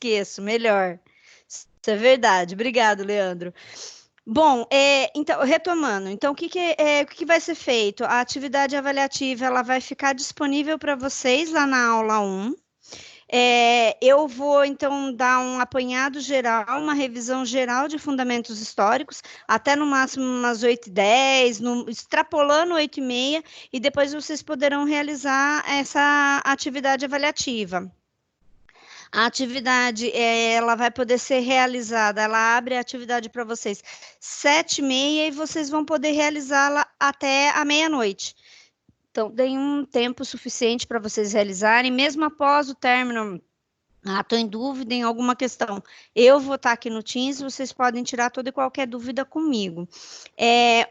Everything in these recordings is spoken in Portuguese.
esqueço, melhor. Isso é verdade. Obrigado, Leandro. Bom, então, retomando, então, o que que vai ser feito? A atividade avaliativa, ela vai ficar disponível para vocês lá na aula 1. Eu vou, então, dar um apanhado geral, uma revisão geral de fundamentos históricos, até no máximo umas 8h10, extrapolando 8h30, e depois vocês poderão realizar essa atividade avaliativa. A atividade, ela vai poder ser realizada, ela abre a atividade para vocês 7h30 e vocês vão poder realizá-la até a meia-noite. Então, tem um tempo suficiente para vocês realizarem, mesmo após o término. Estou em dúvida em alguma questão. Eu vou estar aqui no Teams, vocês podem tirar toda e qualquer dúvida comigo.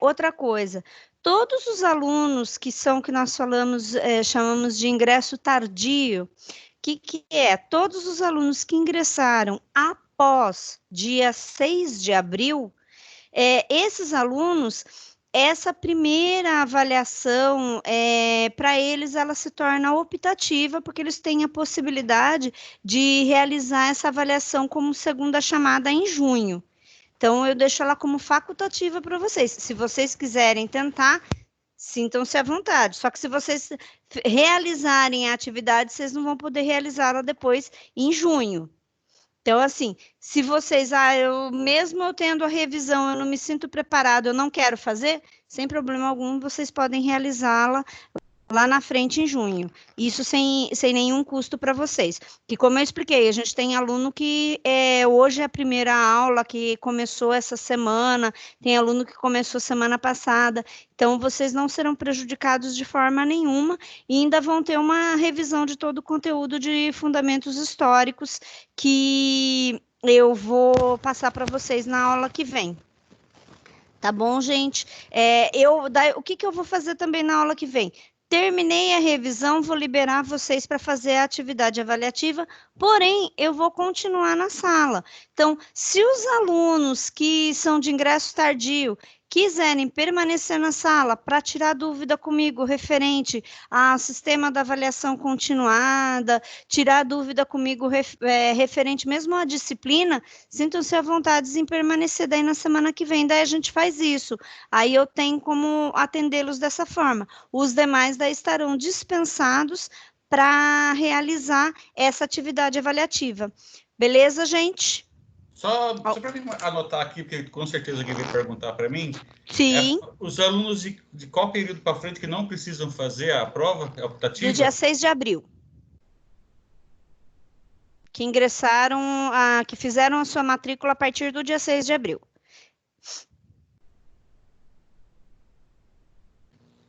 Outra coisa, todos os alunos que nós falamos, chamamos de ingresso tardio, que é? Todos os alunos que ingressaram após dia 6 de abril, esses alunos, essa primeira avaliação, para eles, ela se torna optativa, porque eles têm a possibilidade de realizar essa avaliação como segunda chamada em junho. Então, eu deixo ela como facultativa para vocês. Se vocês quiserem tentar, sintam-se à vontade. Só que se vocês realizarem a atividade, vocês não vão poder realizá-la depois em junho. Então, assim, se vocês, mesmo eu tendo a revisão, eu não me sinto preparado, eu não quero fazer, sem problema algum, vocês podem realizá-la lá na frente em junho. Isso sem nenhum custo para vocês. Que, como eu expliquei, a gente tem aluno que hoje é a primeira aula que começou essa semana, tem aluno que começou semana passada, então vocês não serão prejudicados de forma nenhuma e ainda vão ter uma revisão de todo o conteúdo de fundamentos históricos que eu vou passar para vocês na aula que vem. Tá bom, gente? O que eu vou fazer também na aula que vem? Terminei a revisão, vou liberar vocês para fazer a atividade avaliativa, porém, eu vou continuar na sala. Então, se os alunos que são de ingresso tardio quiserem permanecer na sala para tirar dúvida comigo referente ao sistema da avaliação continuada, tirar dúvida comigo referente mesmo à disciplina, sintam-se à vontade em permanecer daí na semana que vem, daí a gente faz isso. Aí eu tenho como atendê-los dessa forma. Os demais daí estarão dispensados para realizar essa atividade avaliativa. Beleza, gente? Só para mim anotar aqui, porque com certeza alguém vai perguntar para mim. Sim. Os alunos de qual período para frente que não precisam fazer a prova optativa? Do dia 6 de abril. Que ingressaram, que fizeram a sua matrícula a partir do dia 6 de abril.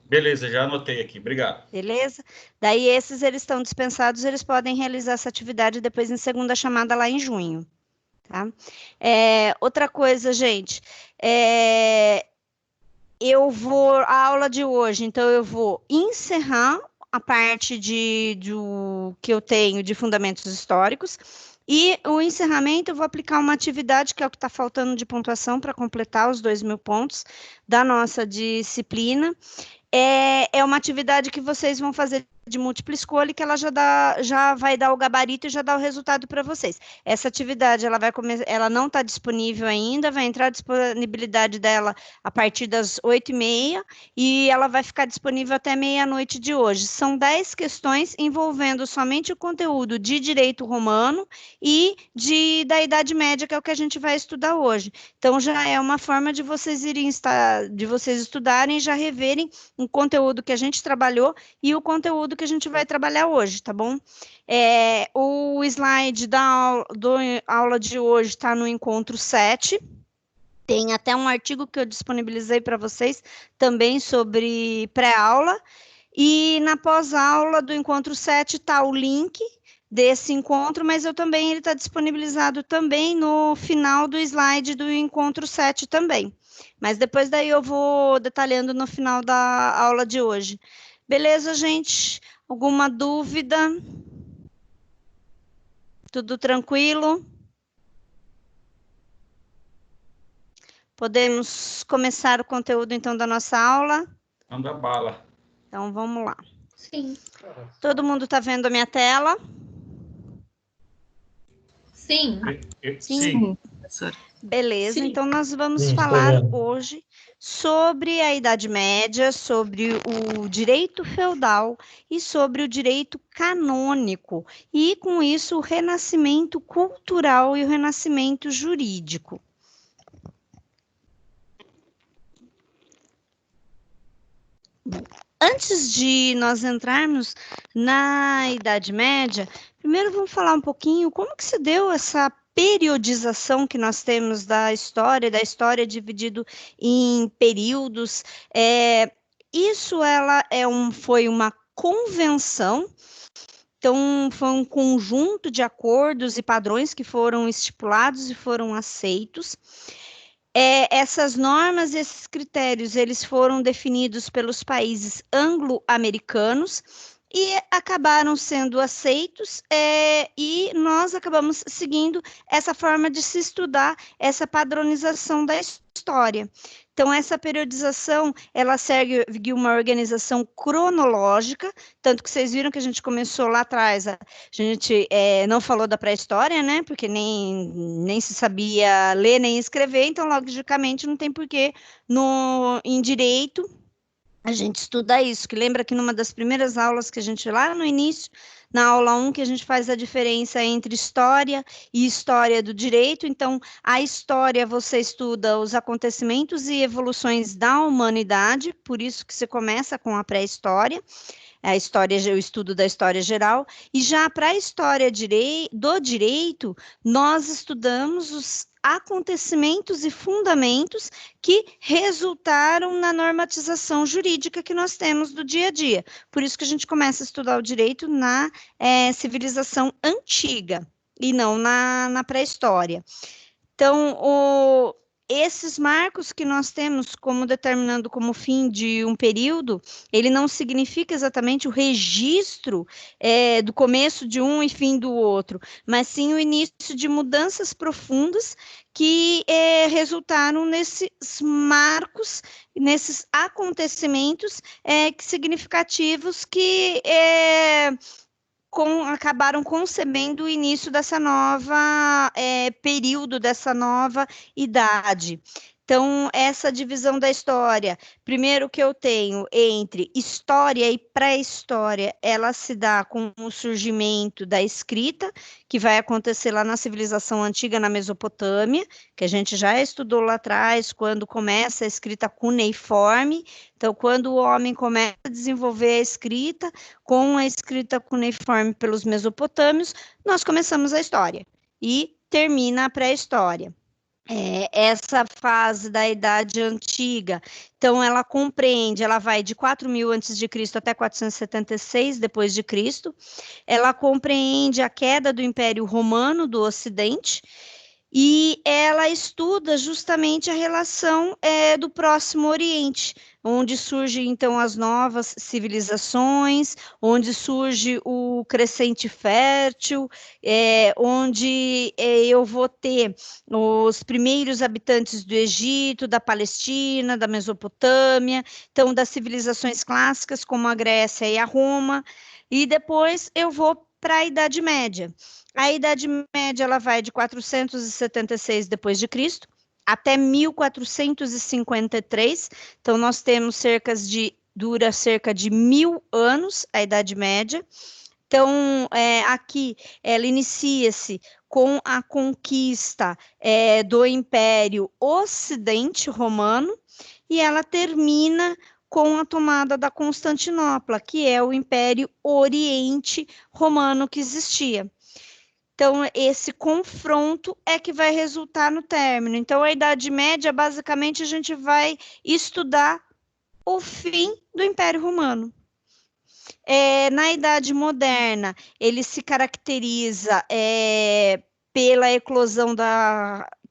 Beleza, já anotei aqui, obrigado. Beleza? Daí esses, eles estão dispensados, eles podem realizar essa atividade depois em segunda chamada lá em junho. Tá? Outra coisa, gente, a aula de hoje, então eu vou encerrar a parte do que eu tenho de fundamentos históricos, e o encerramento eu vou aplicar uma atividade que é o que está faltando de pontuação para completar os 2.000 pontos da nossa disciplina. É uma atividade que vocês vão fazer de múltipla escolha, que ela já vai dar o gabarito e já dá o resultado para vocês. Essa atividade, ela não está disponível ainda, vai entrar a disponibilidade dela a partir das 8h30 e ela vai ficar disponível até meia-noite de hoje. São 10 questões envolvendo somente o conteúdo de direito romano e da Idade Média, que é o que a gente vai estudar hoje. Então, já é uma forma de vocês estudarem e já reverem o conteúdo que a gente trabalhou e o conteúdo que a gente vai trabalhar hoje, tá bom? O slide da aula de hoje está no encontro 7. Tem até um artigo que eu disponibilizei para vocês também sobre pré-aula. E na pós-aula do encontro 7 está o link desse encontro, mas ele está disponibilizado também no final do slide do encontro 7 também. Mas depois daí eu vou detalhando no final da aula de hoje. Beleza, gente? Alguma dúvida? Tudo tranquilo? Podemos começar o conteúdo, então, da nossa aula? Manda bala. Então, vamos lá. Sim. Todo mundo está vendo a minha tela? Sim. Sim. Professor. Beleza, Sim. então nós vamos Sim, estou falar vendo. hoje sobre a Idade Média, sobre o direito feudal e sobre o direito canônico, e com isso o renascimento cultural e o renascimento jurídico. Antes de nós entrarmos na Idade Média, primeiro vamos falar um pouquinho como que se deu essa periodização que nós temos da história dividido em períodos. Isso foi uma convenção, então foi um conjunto de acordos e padrões que foram estipulados e foram aceitos. Essas normas, esses critérios, eles foram definidos pelos países anglo-americanos e acabaram sendo aceitos, e nós acabamos seguindo essa forma de se estudar essa padronização da história. Então, essa periodização, ela segue uma organização cronológica, tanto que vocês viram que a gente começou lá atrás, a gente não falou da pré-história, né, porque nem se sabia ler nem escrever, então, logicamente, não tem porquê em direito a gente estuda isso, que lembra que numa das primeiras aulas que a gente, lá no início, na aula 1, que a gente faz a diferença entre história e história do direito. Então, a história você estuda os acontecimentos e evoluções da humanidade, por isso que você começa com a pré-história, o estudo da história geral, e já para a história do direito, nós estudamos os acontecimentos e fundamentos que resultaram na normatização jurídica que nós temos do dia a dia. Por isso que a gente começa a estudar o direito na civilização antiga, e não na pré-história. Então, esses marcos que nós temos como determinando como fim de um período, ele não significa exatamente o registro do começo de um e fim do outro, mas sim o início de mudanças profundas que resultaram nesses marcos, nesses acontecimentos significativos que acabaram concebendo o início dessa nova período, dessa nova idade. Então, essa divisão da história, primeiro que eu tenho entre história e pré-história, ela se dá com o surgimento da escrita, que vai acontecer lá na civilização antiga, na Mesopotâmia, que a gente já estudou lá atrás, quando começa a escrita cuneiforme. Então, quando o homem começa a desenvolver a escrita, com a escrita cuneiforme pelos mesopotâmios, nós começamos a história e termina a pré-história. Essa fase da Idade Antiga, então ela vai de 4.000 a.C. até 476 depois de Cristo, ela compreende a queda do Império Romano do Ocidente, e ela estuda justamente a relação do Próximo Oriente, onde surgem então as novas civilizações, onde surge o crescente fértil, onde eu vou ter os primeiros habitantes do Egito, da Palestina, da Mesopotâmia, então das civilizações clássicas como a Grécia e a Roma, e depois eu vou para a Idade Média. A Idade Média ela vai de 476 depois de Cristo até 1453. Então nós temos dura cerca de 1.000 anos a Idade Média. Então aqui ela inicia-se com a conquista do Império Ocidente Romano e ela termina com a tomada da Constantinopla, que é o Império Oriente Romano que existia. Então, esse confronto é que vai resultar no término. Então, a Idade Média, basicamente, a gente vai estudar o fim do Império Romano. Na Idade Moderna, ele se caracteriza pela eclosão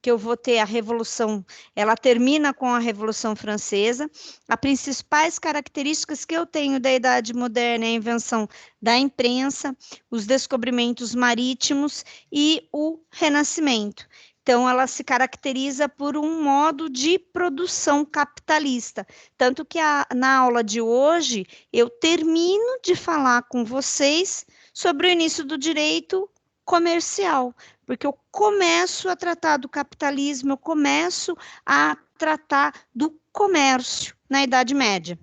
que eu vou ter a Revolução, ela termina com a Revolução Francesa. As principais características que eu tenho da Idade Moderna é a invenção da imprensa, os descobrimentos marítimos e o Renascimento. Então, ela se caracteriza por um modo de produção capitalista. Tanto que na aula de hoje, eu termino de falar com vocês sobre o início do direito comercial, porque eu começo a tratar do capitalismo, eu começo a tratar do comércio na Idade Média.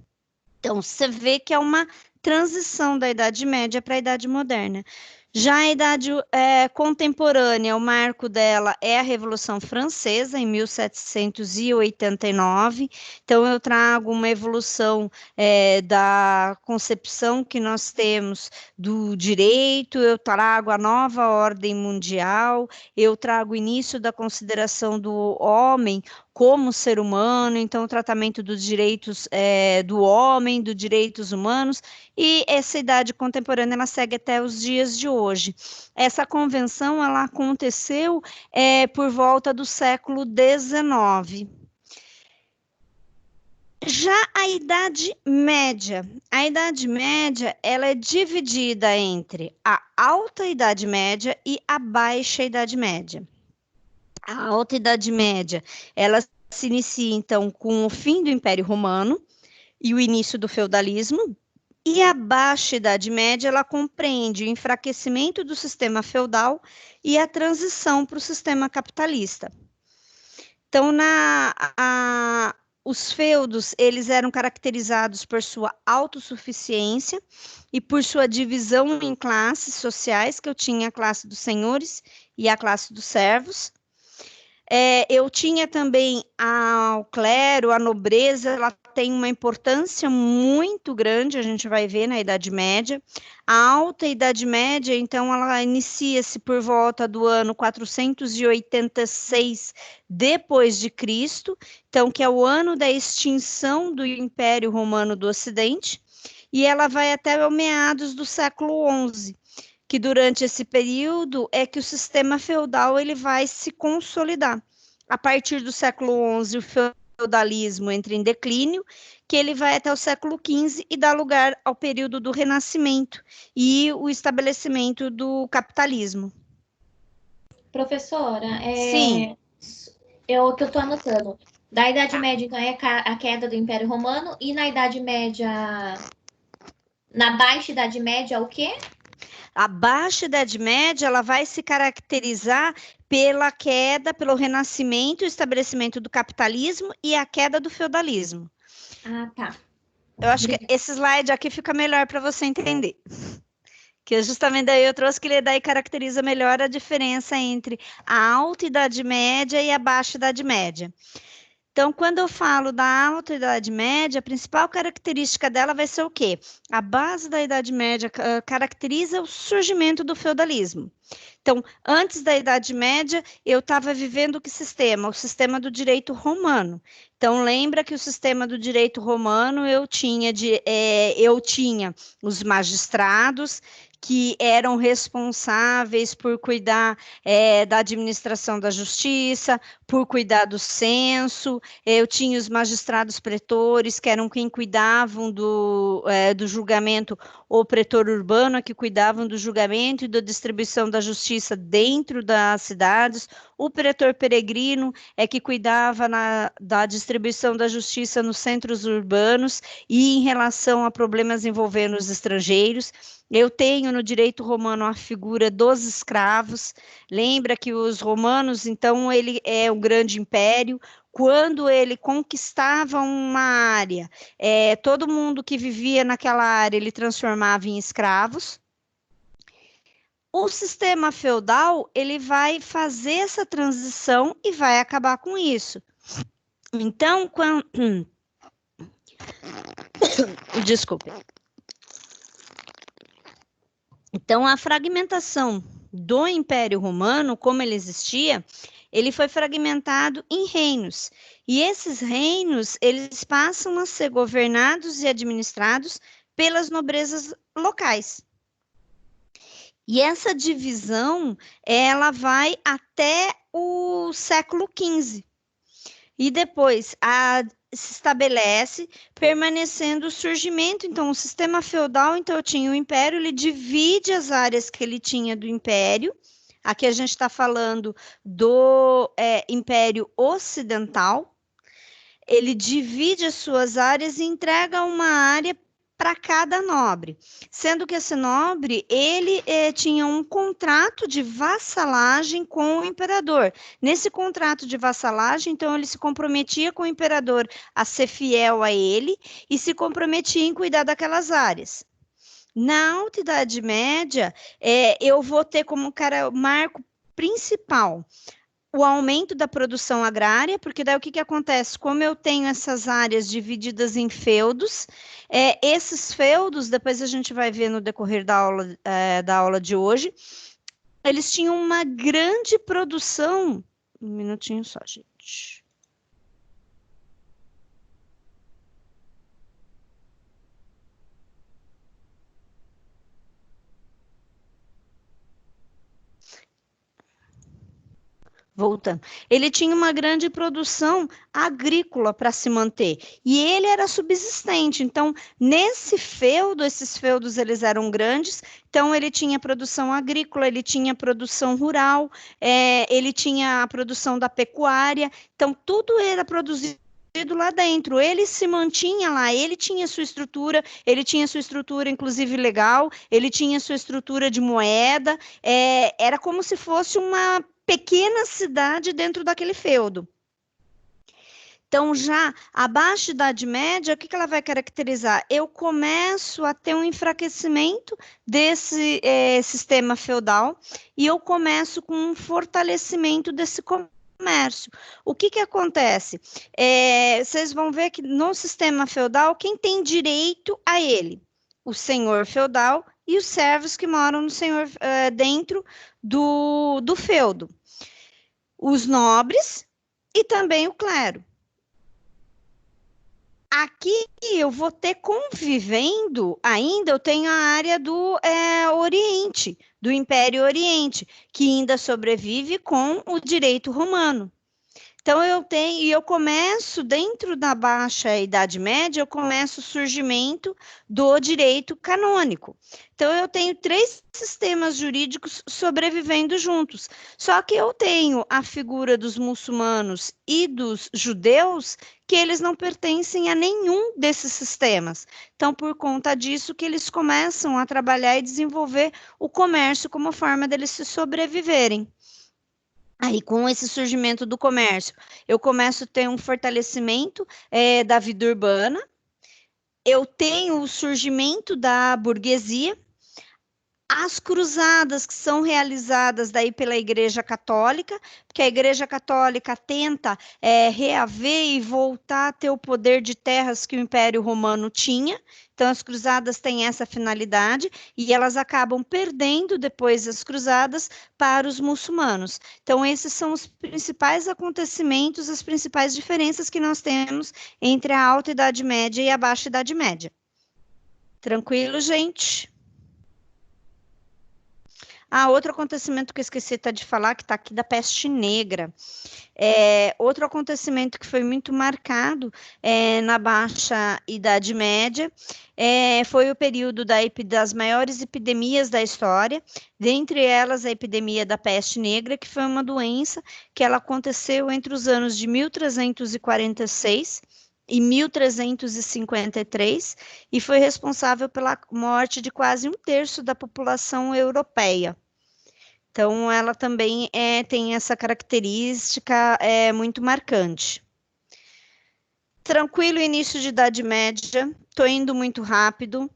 Então, você vê que é uma transição da Idade Média para a Idade Moderna. Já a Idade Contemporânea, o marco dela é a Revolução Francesa, em 1789. Então, eu trago uma evolução da concepção que nós temos do direito, eu trago a nova ordem mundial, eu trago o início da consideração do homem como ser humano, então o tratamento dos direitos do homem, dos direitos humanos, e essa idade contemporânea ela segue até os dias de hoje. Essa convenção ela aconteceu por volta do século XIX. Já a Idade Média, ela é dividida entre a Alta Idade Média e a Baixa Idade Média. A Alta Idade Média, ela se inicia, então, com o fim do Império Romano e o início do feudalismo, e a Baixa Idade Média, ela compreende o enfraquecimento do sistema feudal e a transição para o sistema capitalista. Então, os feudos, eles eram caracterizados por sua autossuficiência e por sua divisão em classes sociais, que eu tinha a classe dos senhores e a classe dos servos. Eu tinha também o clero, a nobreza, ela tem uma importância muito grande, a gente vai ver na Idade Média. A Alta Idade Média, então, ela inicia-se por volta do ano 486 depois de Cristo, então, que é o ano da extinção do Império Romano do Ocidente, e ela vai até o meados do século XI. Que durante esse período é que o sistema feudal ele vai se consolidar. A partir do século XI, o feudalismo entra em declínio, que ele vai até o século XV e dá lugar ao período do Renascimento e o estabelecimento do capitalismo. Professora, Sim. O que eu estou anotando. Da Idade Média, então, é a queda do Império Romano, e na Idade Média, na Baixa Idade Média, o quê? A Baixa Idade Média ela vai se caracterizar pela queda, pelo renascimento e estabelecimento do capitalismo e a queda do feudalismo. Ah, tá. Eu acho que esse slide aqui fica melhor para você entender. Que justamente daí eu trouxe que ele daí caracteriza melhor a diferença entre a Alta Idade Média e a Baixa Idade Média. Então, quando eu falo da Alta Idade Média, a principal característica dela vai ser o quê? A base da Idade Média caracteriza o surgimento do feudalismo. Então, antes da Idade Média, eu estava vivendo que sistema? O sistema do direito romano. Então, lembra que o sistema do direito romano eu tinha os magistrados, que eram responsáveis por cuidar da administração da justiça, por cuidar do censo, eu tinha os magistrados pretores, que eram quem cuidavam do julgamento, o pretor urbano, que cuidavam do julgamento e da distribuição da justiça dentro das cidades, o pretor peregrino é que cuidava da distribuição da justiça nos centros urbanos e em relação a problemas envolvendo os estrangeiros. Eu tenho no direito romano a figura dos escravos. Lembra que os romanos, então, ele é um grande império. Quando ele conquistava uma área, todo mundo que vivia naquela área, ele transformava em escravos. O sistema feudal, ele vai fazer essa transição e vai acabar com isso. Então, Desculpe. Então, a fragmentação do Império Romano, como ele existia, ele foi fragmentado em reinos. E esses reinos, eles passam a ser governados e administrados pelas nobrezas locais. E essa divisão, ela vai até o século XV. E depois se estabelece, permanecendo o surgimento. Então, o sistema feudal, então, eu tinha o império, ele divide as áreas que ele tinha do império. Aqui a gente está falando do Império Ocidental. Ele divide as suas áreas e entrega uma área para cada nobre, sendo que esse nobre, ele tinha um contrato de vassalagem com o imperador. Nesse contrato de vassalagem, então, ele se comprometia com o imperador a ser fiel a ele e se comprometia em cuidar daquelas áreas. Na Alta Idade Média, eu vou ter como marco principal o aumento da produção agrária, porque daí o que acontece? Como eu tenho essas áreas divididas em feudos, esses feudos, depois a gente vai ver no decorrer da aula de hoje, eles tinham uma grande produção. Um minutinho só, gente. Voltando, ele tinha uma grande produção agrícola para se manter, e ele era subsistente, então, nesse feudo, esses feudos, eles eram grandes, então, ele tinha produção agrícola, ele tinha produção rural, ele tinha a produção da pecuária, então, tudo era produzido lá dentro, ele se mantinha lá, ele tinha sua estrutura, inclusive legal, ele tinha sua estrutura de moeda, era como se fosse uma pequena cidade dentro daquele feudo. Então, já a Baixa Idade Média, o que ela vai caracterizar? Eu começo a ter um enfraquecimento desse sistema feudal e eu começo com um fortalecimento desse comércio. O que acontece? Vocês vão ver que no sistema feudal, quem tem direito a ele? O senhor feudal e os servos que moram no senhor, dentro do feudo. Os nobres e também o clero. Aqui eu vou ter convivendo ainda, eu tenho a área do Oriente, do Império Oriente, que ainda sobrevive com o direito romano. Então, eu começo, dentro da Baixa Idade Média, eu começo o surgimento do direito canônico. Então, eu tenho 3 sistemas jurídicos sobrevivendo juntos. Só que eu tenho a figura dos muçulmanos e dos judeus, que eles não pertencem a nenhum desses sistemas. Então, por conta disso, que eles começam a trabalhar e desenvolver o comércio como forma deles se sobreviverem. Aí, com esse surgimento do comércio, eu começo a ter um fortalecimento da vida urbana, eu tenho o surgimento da burguesia, as cruzadas que são realizadas daí pela Igreja Católica, porque a Igreja Católica tenta reaver e voltar a ter o poder de terras que o Império Romano tinha. Então, as cruzadas têm essa finalidade e elas acabam perdendo depois as cruzadas para os muçulmanos. Então, esses são os principais acontecimentos, as principais diferenças que nós temos entre a Alta Idade Média e a Baixa Idade Média. Tranquilo, gente? Outro acontecimento que eu esqueci de falar, que está aqui, da peste negra. Outro acontecimento que foi muito marcado na Baixa Idade Média foi o período das maiores epidemias da história, dentre elas a epidemia da peste negra, que foi uma doença que ela aconteceu entre os anos de 1346 e 1353, e foi responsável pela morte de quase 1/3 da população europeia. Então, ela também tem essa característica muito marcante. Tranquilo, início de Idade Média, estou indo muito rápido.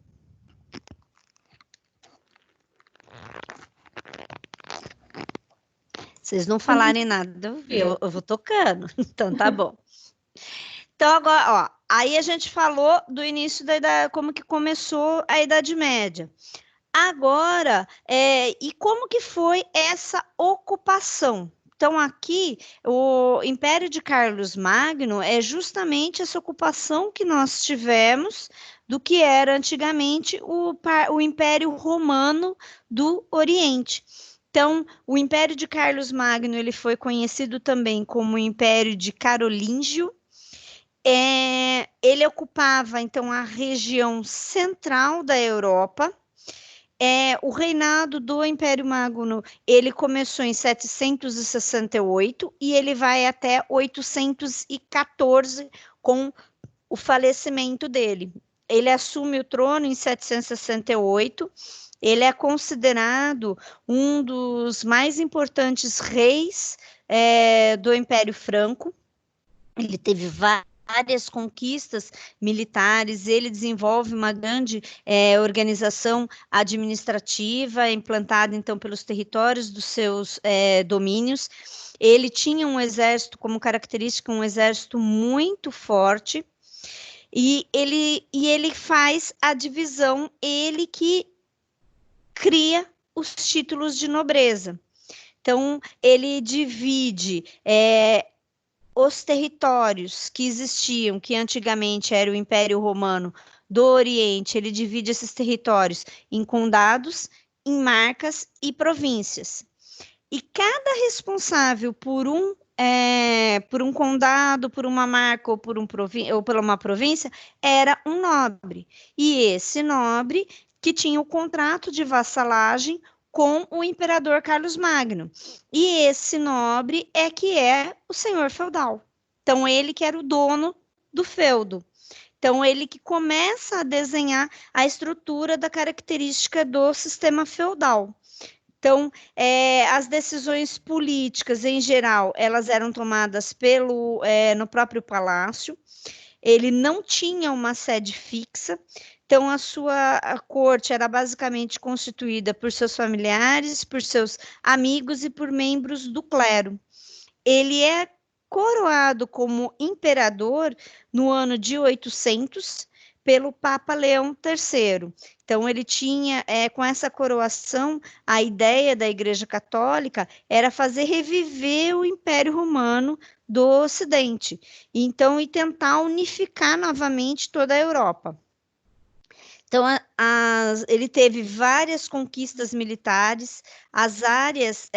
Vocês não falarem nada, eu vou tocando, então tá bom. Então, agora, aí a gente falou do início como que começou a Idade Média. Agora, e como que foi essa ocupação? Então, aqui, o Império de Carlos Magno é justamente essa ocupação que nós tivemos do que era antigamente o Império Romano do Oriente. Então, o Império de Carlos Magno, ele foi conhecido também como o Império de Carolíngio. Ele ocupava, então, a região central da Europa. O reinado do Império Magno, ele começou em 768 e ele vai até 814 com o falecimento dele. ele assume o trono em 768. Ele é considerado um dos mais importantes reis do Império Franco. Ele teve várias conquistas militares, ele desenvolve uma grande organização administrativa, implantada então pelos territórios dos seus domínios. Ele tinha um exército como característica, um exército muito forte, e ele faz a divisão, ele que cria os títulos de nobreza. Então, ele divide os territórios que existiam, que antigamente era o Império Romano do Oriente, ele divide esses territórios em condados, em marcas e províncias. E cada responsável por um condado, por uma marca ou por uma província, era um nobre. E esse nobre que tinha o contrato de vassalagem com o imperador Carlos Magno. E esse nobre que é o senhor feudal. Então, ele que era o dono do feudo. Então, ele que começa a desenhar a estrutura da característica do sistema feudal. Então, as decisões políticas, em geral, elas eram tomadas no próprio palácio. Ele não tinha uma sede fixa. Então, a corte era basicamente constituída por seus familiares, por seus amigos e por membros do clero. Ele é coroado como imperador no ano de 800 pelo Papa Leão III. Então, ele tinha, com essa coroação, a ideia da Igreja Católica era fazer reviver o Império Romano do Ocidente, então, e tentar unificar novamente toda a Europa. Então, ele teve várias conquistas militares, as áreas,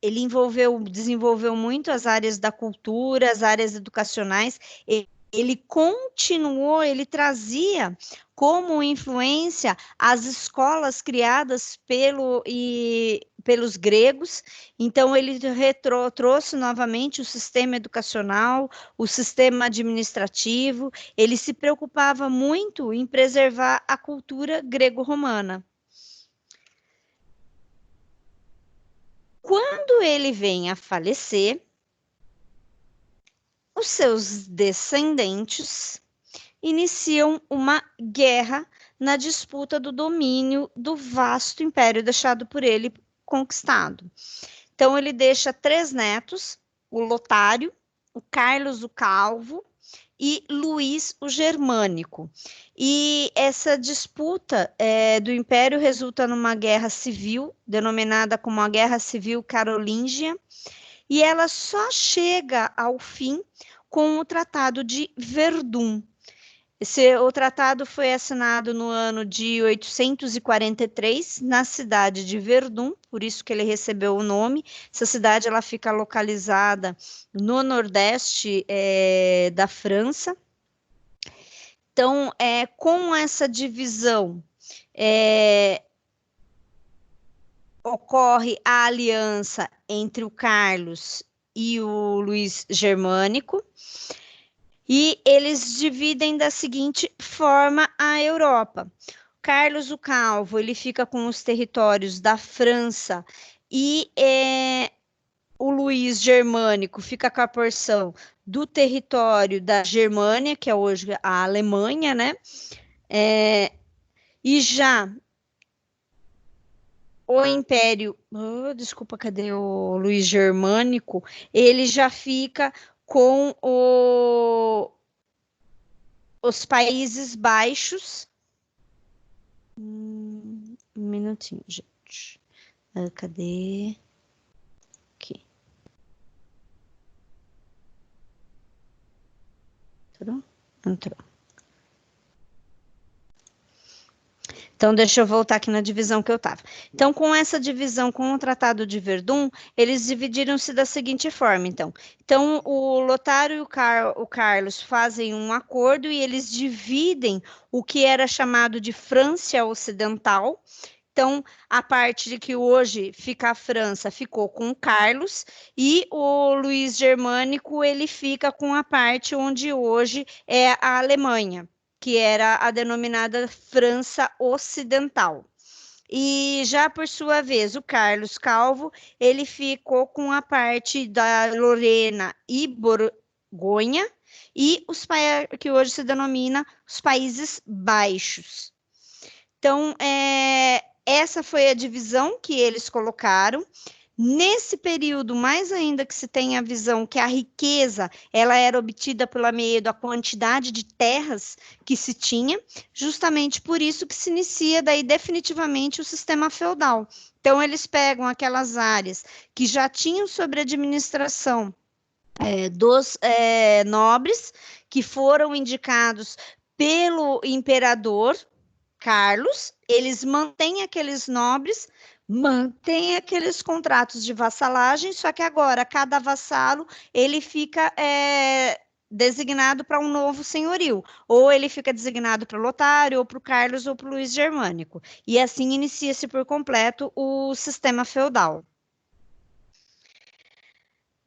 ele desenvolveu muito as áreas da cultura, as áreas educacionais, ele continuou, ele trazia como influência as escolas criadas pelos gregos. Então, ele trouxe novamente o sistema educacional, o sistema administrativo. Ele se preocupava muito em preservar a cultura grego-romana. Quando ele vem a falecer, os seus descendentes iniciam uma guerra na disputa do domínio do vasto império deixado por ele conquistado. Então, ele deixa 3 netos, o Lotário, o Carlos o Calvo e Luís o Germânico. E essa disputa do império resulta numa guerra civil, denominada como a Guerra Civil Carolíngia, e ela só chega ao fim com o Tratado de Verdun. O tratado foi assinado no ano de 843, na cidade de Verdun, por isso que ele recebeu o nome. Essa cidade ela fica localizada no nordeste da França. Então, com essa divisão, ocorre a aliança entre o Carlos e o Luís Germânico, e eles dividem da seguinte forma a Europa. Carlos o Calvo, ele fica com os territórios da França, e o Luís Germânico fica com a porção do território da Germânia, que é hoje a Alemanha, né? E já o Império, desculpa, cadê o Luís Germânico? Ele já fica com os Países Baixos. Um minutinho, gente. Cadê? Aqui. Entrou. Então, deixa eu voltar aqui na divisão que eu estava. Então, com essa divisão, com o Tratado de Verdun, eles dividiram-se da seguinte forma, então. Então, o Lotário e o Carlos fazem um acordo e eles dividem o que era chamado de França Ocidental. Então, a parte de que hoje fica a França ficou com o Carlos, e o Luís Germânico, ele fica com a parte onde hoje é a Alemanha. que era a denominada França Ocidental. E já por sua vez, o Carlos Calvo, ele ficou com a parte da Lorena e Borgonha e os que hoje se denomina os Países Baixos. Então, essa foi a divisão que eles colocaram. Nesse período, mais ainda que se tem a visão que a riqueza ela era obtida pelo meio da quantidade de terras que se tinha, justamente por isso que se inicia daí definitivamente o sistema feudal. Então, eles pegam aquelas áreas que já tinham sobre administração dos nobres, que foram indicados pelo imperador Carlos, eles mantêm aqueles nobres, mantém aqueles contratos de vassalagem, só que agora cada vassalo ele fica designado para um novo senhorio, ou ele fica designado para o Lotário, ou para o Carlos, ou para o Luís Germânico. E assim inicia-se por completo o sistema feudal.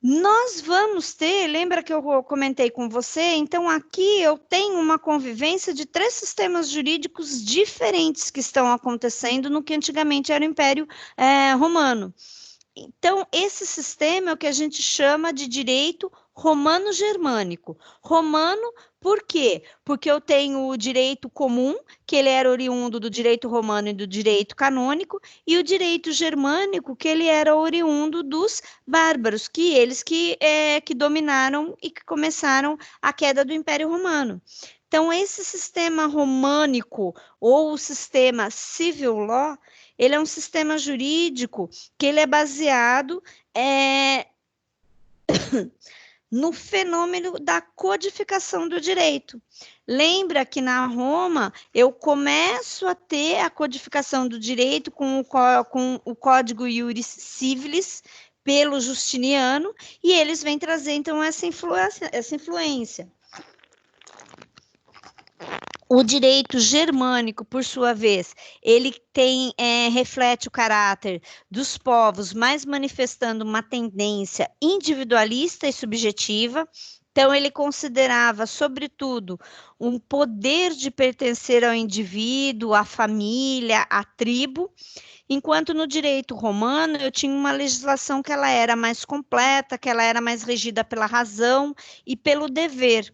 Nós vamos ter, lembra que eu comentei com você? Então, aqui eu tenho uma convivência de 3 sistemas jurídicos diferentes que estão acontecendo no que antigamente era o Império Romano. Então, esse sistema é o que a gente chama de direito romano-germânico. Romano, por quê? Porque eu tenho o direito comum, que ele era oriundo do direito romano e do direito canônico, e o direito germânico, que ele era oriundo dos bárbaros, que eles que dominaram e que começaram a queda do Império Romano. Então, esse sistema românico, ou o sistema civil law, ele é um sistema jurídico que ele é baseado no fenômeno da codificação do direito. Lembra que na Roma eu começo a ter a codificação do direito com o Código Iuris Civilis pelo Justiniano, e eles vêm trazer então essa influência. O direito germânico, por sua vez, ele reflete o caráter dos povos, mas manifestando uma tendência individualista e subjetiva. Então, ele considerava, sobretudo, um poder de pertencer ao indivíduo, à família, à tribo, enquanto no direito romano eu tinha uma legislação que ela era mais completa, que ela era mais regida pela razão e pelo dever.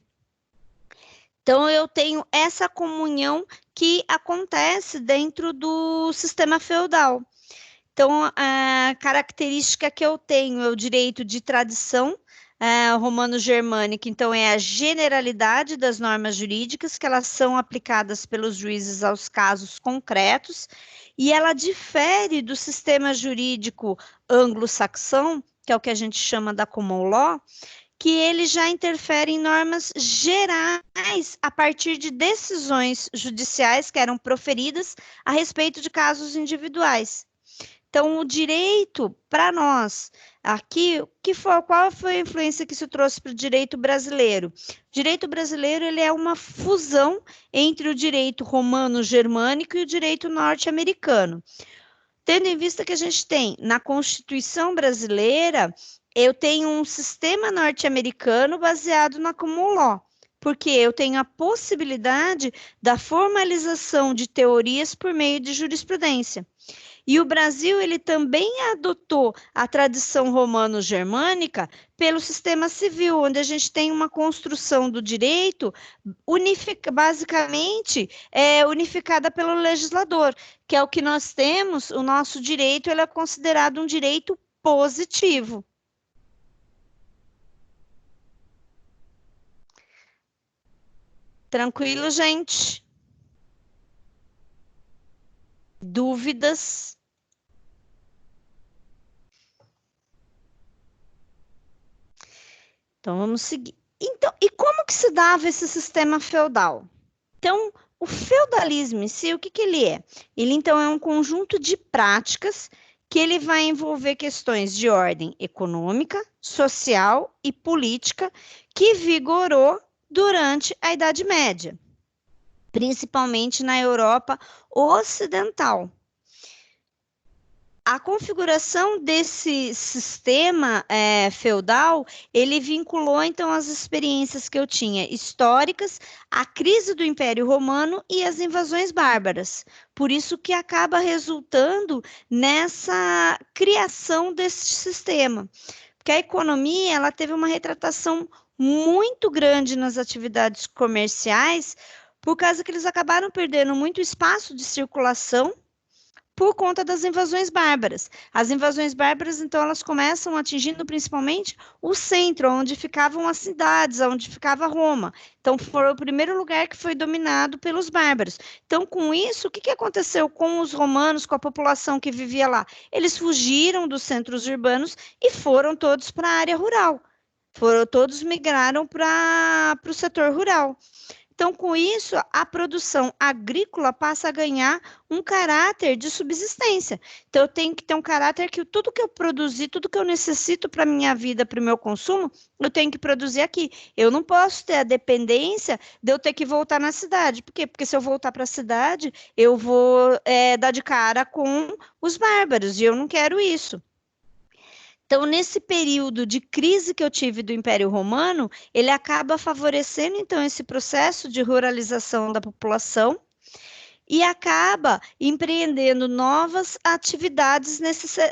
Então, eu tenho essa comunhão que acontece dentro do sistema feudal. Então, a característica que eu tenho é o direito de tradição romano-germânica. Então, é a generalidade das normas jurídicas, que elas são aplicadas pelos juízes aos casos concretos, e ela difere do sistema jurídico anglo-saxão, que é o que a gente chama da common law, que ele já interfere em normas gerais a partir de decisões judiciais que eram proferidas a respeito de casos individuais. Então, o direito, para nós, aqui, qual foi a influência que isso trouxe para o direito brasileiro? O direito brasileiro ele é uma fusão entre o direito romano-germânico e o direito norte-americano. Tendo em vista que a gente tem na Constituição brasileira, eu tenho um sistema norte-americano baseado na common law, porque eu tenho a possibilidade da formalização de teorias por meio de jurisprudência. E o Brasil, ele também adotou a tradição romano-germânica pelo sistema civil, onde a gente tem uma construção do direito basicamente unificada pelo legislador, que é o que nós temos, o nosso direito ele é considerado um direito positivo. Tranquilo, gente? Dúvidas? Então, vamos seguir. Então, e como que se dava esse sistema feudal? Então, o feudalismo em si, o que ele é? Ele, então, é um conjunto de práticas que ele vai envolver questões de ordem econômica, social e política que vigorou durante a Idade Média, principalmente na Europa Ocidental. a configuração desse sistema feudal, ele vinculou, então, as experiências que eu tinha históricas, a crise do Império Romano e as invasões bárbaras. Por isso que acaba resultando nessa criação desse sistema. Porque a economia, ela teve uma retratação muito grande nas atividades comerciais, por causa que eles acabaram perdendo muito espaço de circulação por conta das invasões bárbaras. As invasões bárbaras, então, elas começam atingindo principalmente o centro, onde ficavam as cidades, onde ficava Roma. Então, foi o primeiro lugar que foi dominado pelos bárbaros. Então, com isso, o que aconteceu com os romanos, com a população que vivia lá? Eles fugiram dos centros urbanos e foram todos para a área rural. Todos migraram para o setor rural. Então, com isso, a produção agrícola passa a ganhar um caráter de subsistência. Então, eu tenho que ter um caráter que tudo que eu produzir, tudo que eu necessito para a minha vida, para o meu consumo, eu tenho que produzir aqui. Eu não posso ter a dependência de eu ter que voltar na cidade. Por quê? Porque se eu voltar para a cidade, eu vou dar de cara com os bárbaros, e eu não quero isso. Então, nesse período de crise que eu tive do Império Romano, ele acaba favorecendo, então, esse processo de ruralização da população e acaba empreendendo novas atividades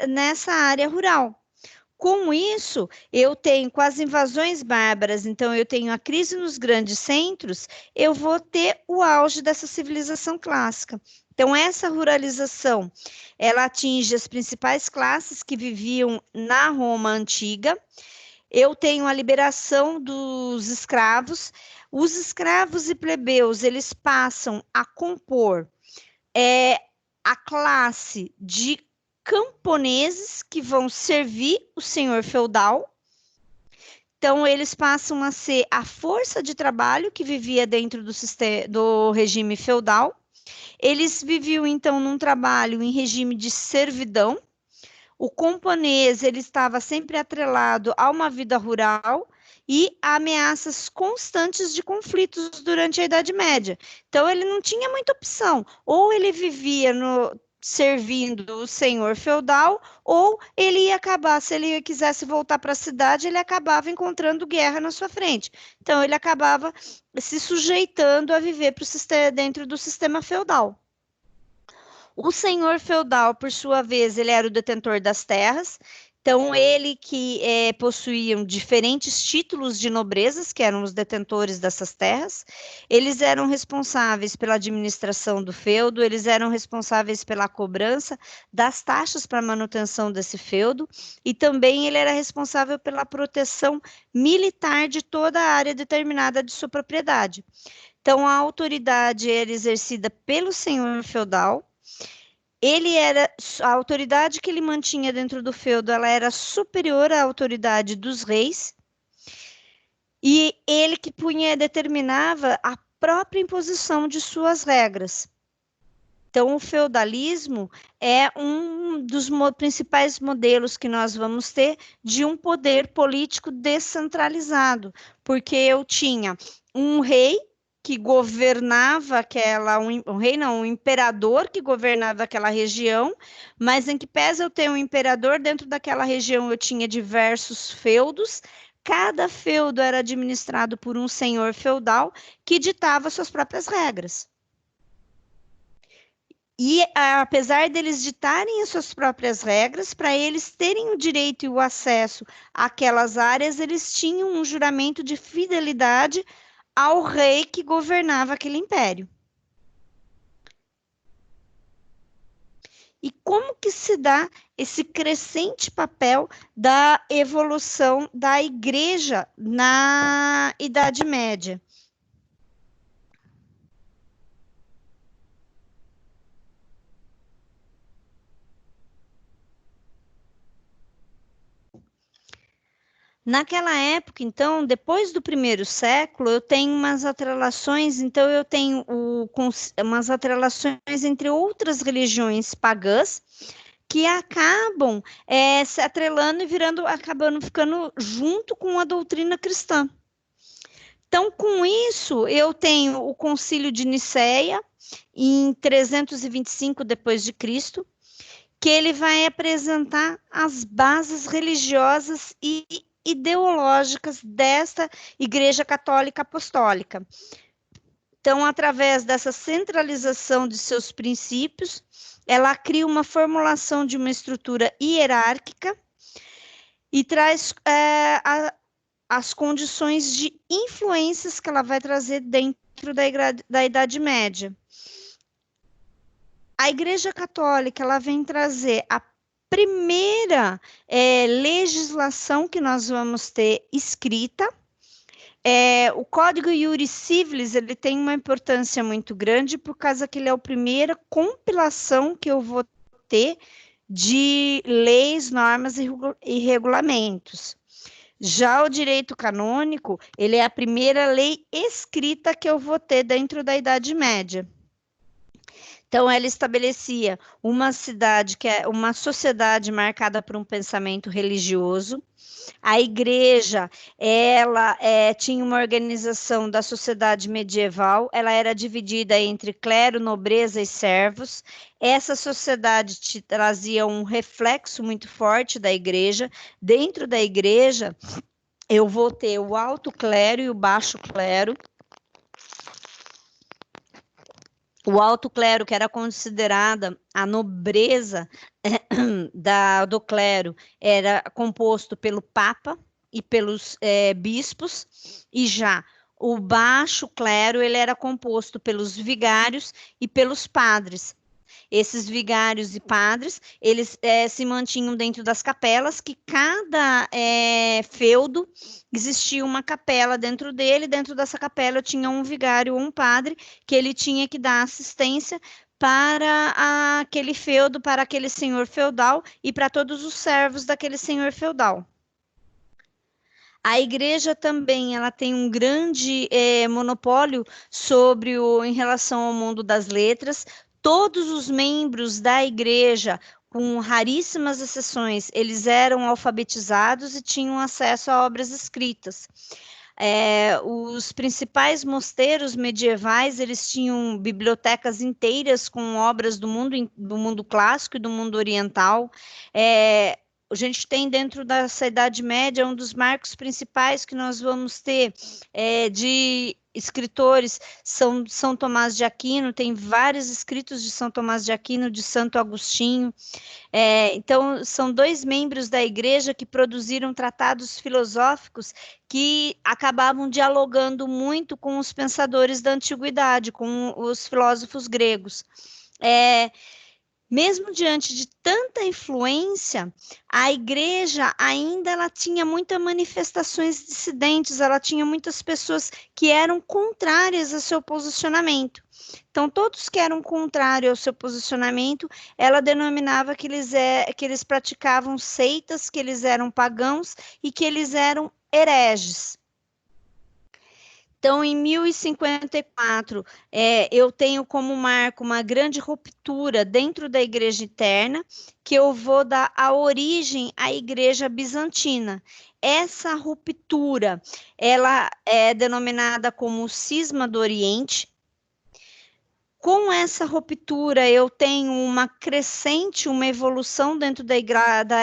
nessa área rural. Com isso, eu tenho, com as invasões bárbaras, então eu tenho a crise nos grandes centros, eu vou ter o auge dessa civilização clássica. Então, essa ruralização, ela atinge as principais classes que viviam na Roma antiga. Eu tenho a liberação dos escravos. Os escravos e plebeus, eles passam a compor a classe de camponeses que vão servir o senhor feudal. Então, eles passam a ser a força de trabalho que vivia dentro do regime feudal. Eles viviam, então, num trabalho em regime de servidão. O camponês, ele estava sempre atrelado a uma vida rural e a ameaças constantes de conflitos durante a Idade Média. Então, ele não tinha muita opção. Ou ele vivia servindo o senhor feudal, ou ele ia acabar, se ele quisesse voltar para a cidade, ele acabava encontrando guerra na sua frente. Então, ele acabava se sujeitando a viver dentro do sistema feudal. O senhor feudal, por sua vez, ele era o detentor das terras. Então, ele que possuíam diferentes títulos de nobrezas, que eram os detentores dessas terras, eles eram responsáveis pela administração do feudo, eles eram responsáveis pela cobrança das taxas para a manutenção desse feudo, e também ele era responsável pela proteção militar de toda a área determinada de sua propriedade. Então, a autoridade era exercida pelo senhor feudal. A autoridade que ele mantinha dentro do feudo, ela era superior à autoridade dos reis, e ele que determinava a própria imposição de suas regras. Então, o feudalismo é um dos principais modelos que nós vamos ter de um poder político descentralizado, porque eu tinha um rei que governava um imperador que governava aquela região, mas em que pese eu ter um imperador, dentro daquela região eu tinha diversos feudos, cada feudo era administrado por um senhor feudal que ditava suas próprias regras. E apesar deles ditarem as suas próprias regras, para eles terem o direito e o acesso àquelas áreas, eles tinham um juramento de fidelidade ao rei que governava aquele império. E como que se dá esse crescente papel da evolução da igreja na Idade Média? Naquela época, então, depois do primeiro século, eu tenho umas atrelações, então eu tenho umas atrelações entre outras religiões pagãs que acabam se atrelando e acabando ficando junto com a doutrina cristã. Então, com isso, eu tenho o Concílio de Nicéia, em 325 depois de Cristo, que ele vai apresentar as bases religiosas e ideológicas desta Igreja Católica Apostólica. Então, através dessa centralização de seus princípios, ela cria uma formulação de uma estrutura hierárquica e traz as condições de influências que ela vai trazer dentro da Idade Média. A Igreja Católica, ela vem trazer a primeira legislação que nós vamos ter escrita. O Código Iuris Civilis, ele tem uma importância muito grande, por causa que ele é a primeira compilação que eu vou ter de leis, normas e regulamentos. Já o direito canônico, ele é a primeira lei escrita que eu vou ter dentro da Idade Média. Então, ela estabelecia uma sociedade marcada por um pensamento religioso. A igreja, ela tinha uma organização da sociedade medieval, ela era dividida entre clero, nobreza e servos. Essa sociedade trazia um reflexo muito forte da igreja. Dentro da igreja, eu vou ter o alto clero e o baixo clero. O alto clero, que era considerada a nobreza do clero, era composto pelo Papa e pelos bispos, e já o baixo clero, ele era composto pelos vigários e pelos padres. Esses vigários e padres, eles se mantinham dentro das capelas, que cada feudo existia uma capela dentro dele. Dentro dessa capela tinha um vigário ou um padre, que ele tinha que dar assistência para aquele feudo, para aquele senhor feudal e para todos os servos daquele senhor feudal. A igreja também, ela tem um grande monopólio em relação ao mundo das letras. Todos os membros da igreja, com raríssimas exceções, eles eram alfabetizados e tinham acesso a obras escritas. Os principais mosteiros medievais, eles tinham bibliotecas inteiras com obras do mundo clássico e do mundo oriental. A gente tem dentro dessa Idade Média, um dos marcos principais que nós vamos ter de escritores, São Tomás de Aquino. Tem vários escritos de São Tomás de Aquino, de Santo Agostinho. Então, são dois membros da igreja que produziram tratados filosóficos que acabavam dialogando muito com os pensadores da antiguidade, com os filósofos gregos. Mesmo diante de tanta influência, a igreja ainda ela tinha muitas manifestações dissidentes, ela tinha muitas pessoas que eram contrárias ao seu posicionamento. Então, todos que eram contrários ao seu posicionamento, ela denominava que eles praticavam seitas, que eles eram pagãos e que eles eram hereges. Então, em 1054, eu tenho como marco uma grande ruptura dentro da igreja interna, que eu vou dar a origem à igreja bizantina. Essa ruptura, ela é denominada como o cisma do Oriente. Com essa ruptura, eu tenho uma crescente, uma evolução dentro da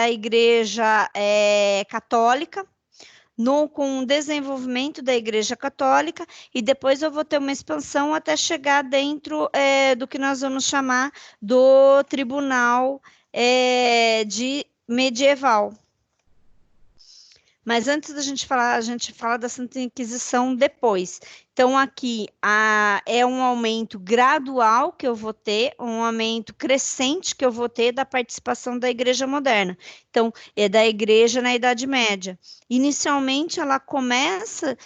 igreja católica, com o desenvolvimento da Igreja Católica, e depois eu vou ter uma expansão até chegar dentro do que nós vamos chamar do Tribunal medieval. Mas antes da gente falar, a gente fala da Santa Inquisição depois. Então, aqui é um aumento gradual que eu vou ter, um aumento crescente que eu vou ter da participação da igreja moderna. Então, é da igreja na Idade Média. Inicialmente, ela começa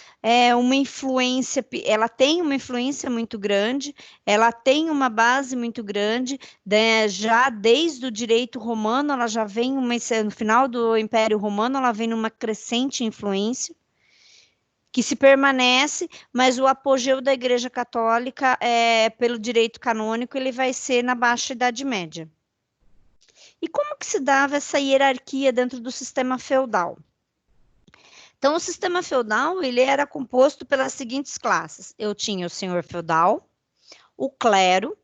uma influência, ela tem uma influência muito grande, ela tem uma base muito grande, já desde o direito romano, ela já vem, no final do Império Romano, ela vem numa crescente influência, que se permanece, mas o apogeu da Igreja Católica, pelo direito canônico, ele vai ser na Baixa Idade Média. E como que se dava essa hierarquia dentro do sistema feudal? Então, o sistema feudal, ele era composto pelas seguintes classes. Eu tinha o senhor feudal, o clero,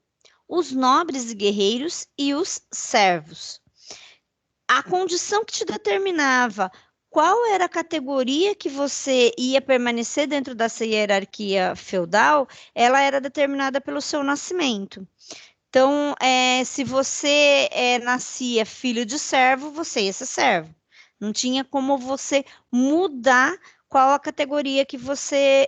os nobres e guerreiros e os servos. A condição que te determinava qual era a categoria que você ia permanecer dentro dessa hierarquia feudal, ela era determinada pelo seu nascimento. Então, se você nascia filho de servo, você ia ser servo. Não tinha como você mudar qual a categoria que você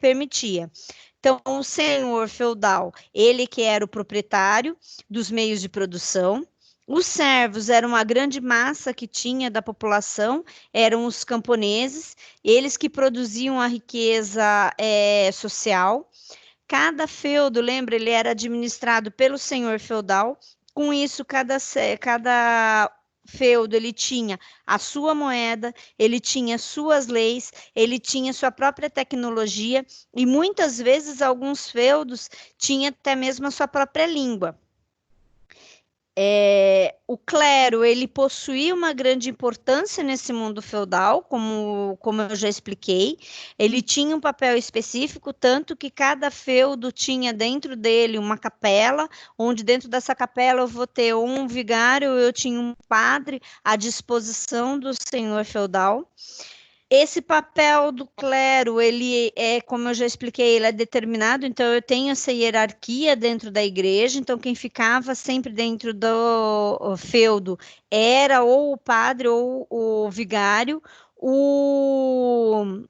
permitia. Então, o senhor feudal, ele que era o proprietário dos meios de produção. Os servos eram uma grande massa que tinha da população, eram os camponeses, eles que produziam a riqueza social. Cada feudo, lembra, ele era administrado pelo senhor feudal. Com isso, cada feudo ele tinha a sua moeda, ele tinha suas leis, ele tinha sua própria tecnologia e muitas vezes alguns feudos tinham até mesmo a sua própria língua. O clero, ele possuía uma grande importância nesse mundo feudal, como eu já expliquei. Ele tinha um papel específico, tanto que cada feudo tinha dentro dele uma capela, onde dentro dessa capela eu vou ter um vigário, eu tinha um padre à disposição do senhor feudal. Esse papel do clero, ele como eu já expliquei, ele é determinado, então eu tenho essa hierarquia dentro da igreja, então quem ficava sempre dentro do feudo era ou o padre ou o vigário, o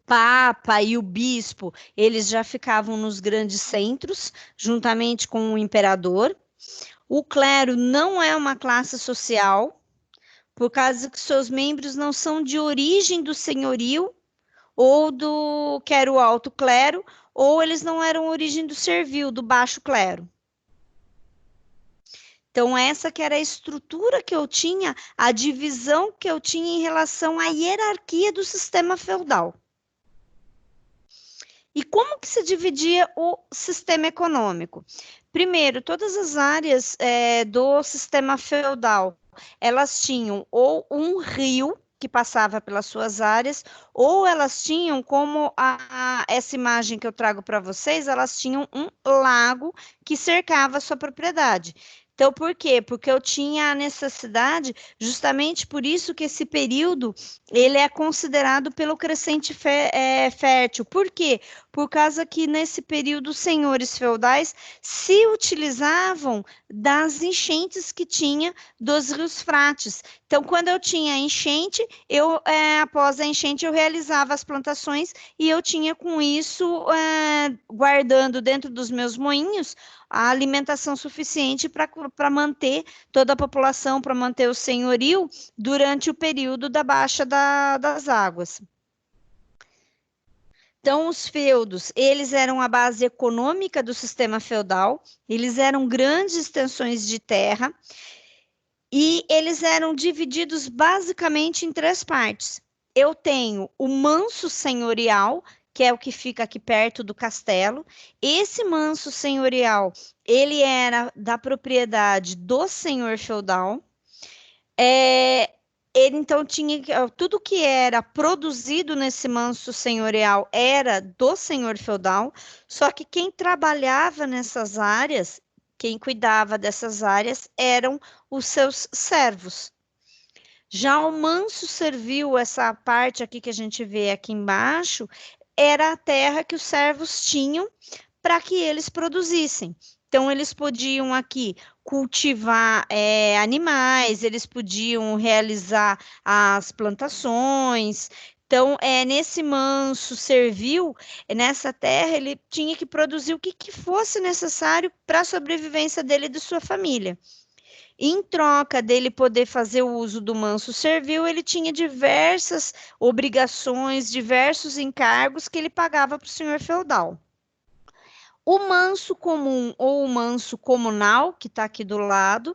Papa e o bispo, eles já ficavam nos grandes centros, juntamente com o imperador. O clero não é uma classe social, por causa que seus membros não são de origem do senhorio ou do que era o alto clero, ou eles não eram origem do servil, do baixo clero. Então, essa que era a estrutura que eu tinha, a divisão que eu tinha em relação à hierarquia do sistema feudal. E como que se dividia o sistema econômico? Primeiro, todas as áreas do sistema feudal, elas tinham ou um rio que passava pelas suas áreas, ou elas tinham, como essa imagem que eu trago para vocês, elas tinham um lago que cercava a sua propriedade. Então, por quê? Porque eu tinha a necessidade, justamente por isso que esse período, ele é considerado pelo crescente fértil. Por quê? Por causa que nesse período os senhores feudais se utilizavam das enchentes que tinha dos rios frates. Então, quando eu tinha enchente, após a enchente eu realizava as plantações e eu tinha com isso, guardando dentro dos meus moinhos, a alimentação suficiente para manter toda a população, para manter o senhorio durante o período da baixa das águas. Então, os feudos, eles eram a base econômica do sistema feudal, eles eram grandes extensões de terra e eles eram divididos basicamente em 3 partes. Eu tenho o manso senhorial, que é o que fica aqui perto do castelo. Esse manso senhorial, ele era da propriedade do senhor feudal. Ele, então, tinha tudo que era produzido nesse manso senhorial era do senhor feudal, só que quem trabalhava nessas áreas, quem cuidava dessas áreas, eram os seus servos. Já o manso servil, essa parte aqui que a gente vê aqui embaixo, era a terra que os servos tinham para que eles produzissem. Então, eles podiam aqui cultivar animais, eles podiam realizar as plantações. Então, nesse manso servil, nessa terra, ele tinha que produzir o que fosse necessário para a sobrevivência dele e de sua família. Em troca dele poder fazer o uso do manso servil, ele tinha diversas obrigações, diversos encargos que ele pagava para o senhor feudal. O manso comum ou o manso comunal, que está aqui do lado,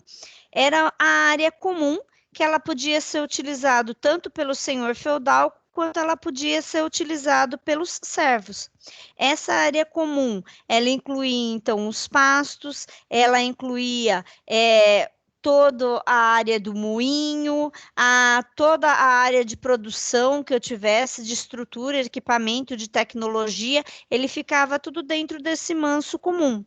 era a área comum, que ela podia ser utilizado tanto pelo senhor feudal, quanto ela podia ser utilizado pelos servos. Essa área comum, ela incluía, então, os pastos, ela incluía toda a área do moinho, toda a área de produção que eu tivesse, de estrutura, equipamento, de tecnologia, ele ficava tudo dentro desse manso comum.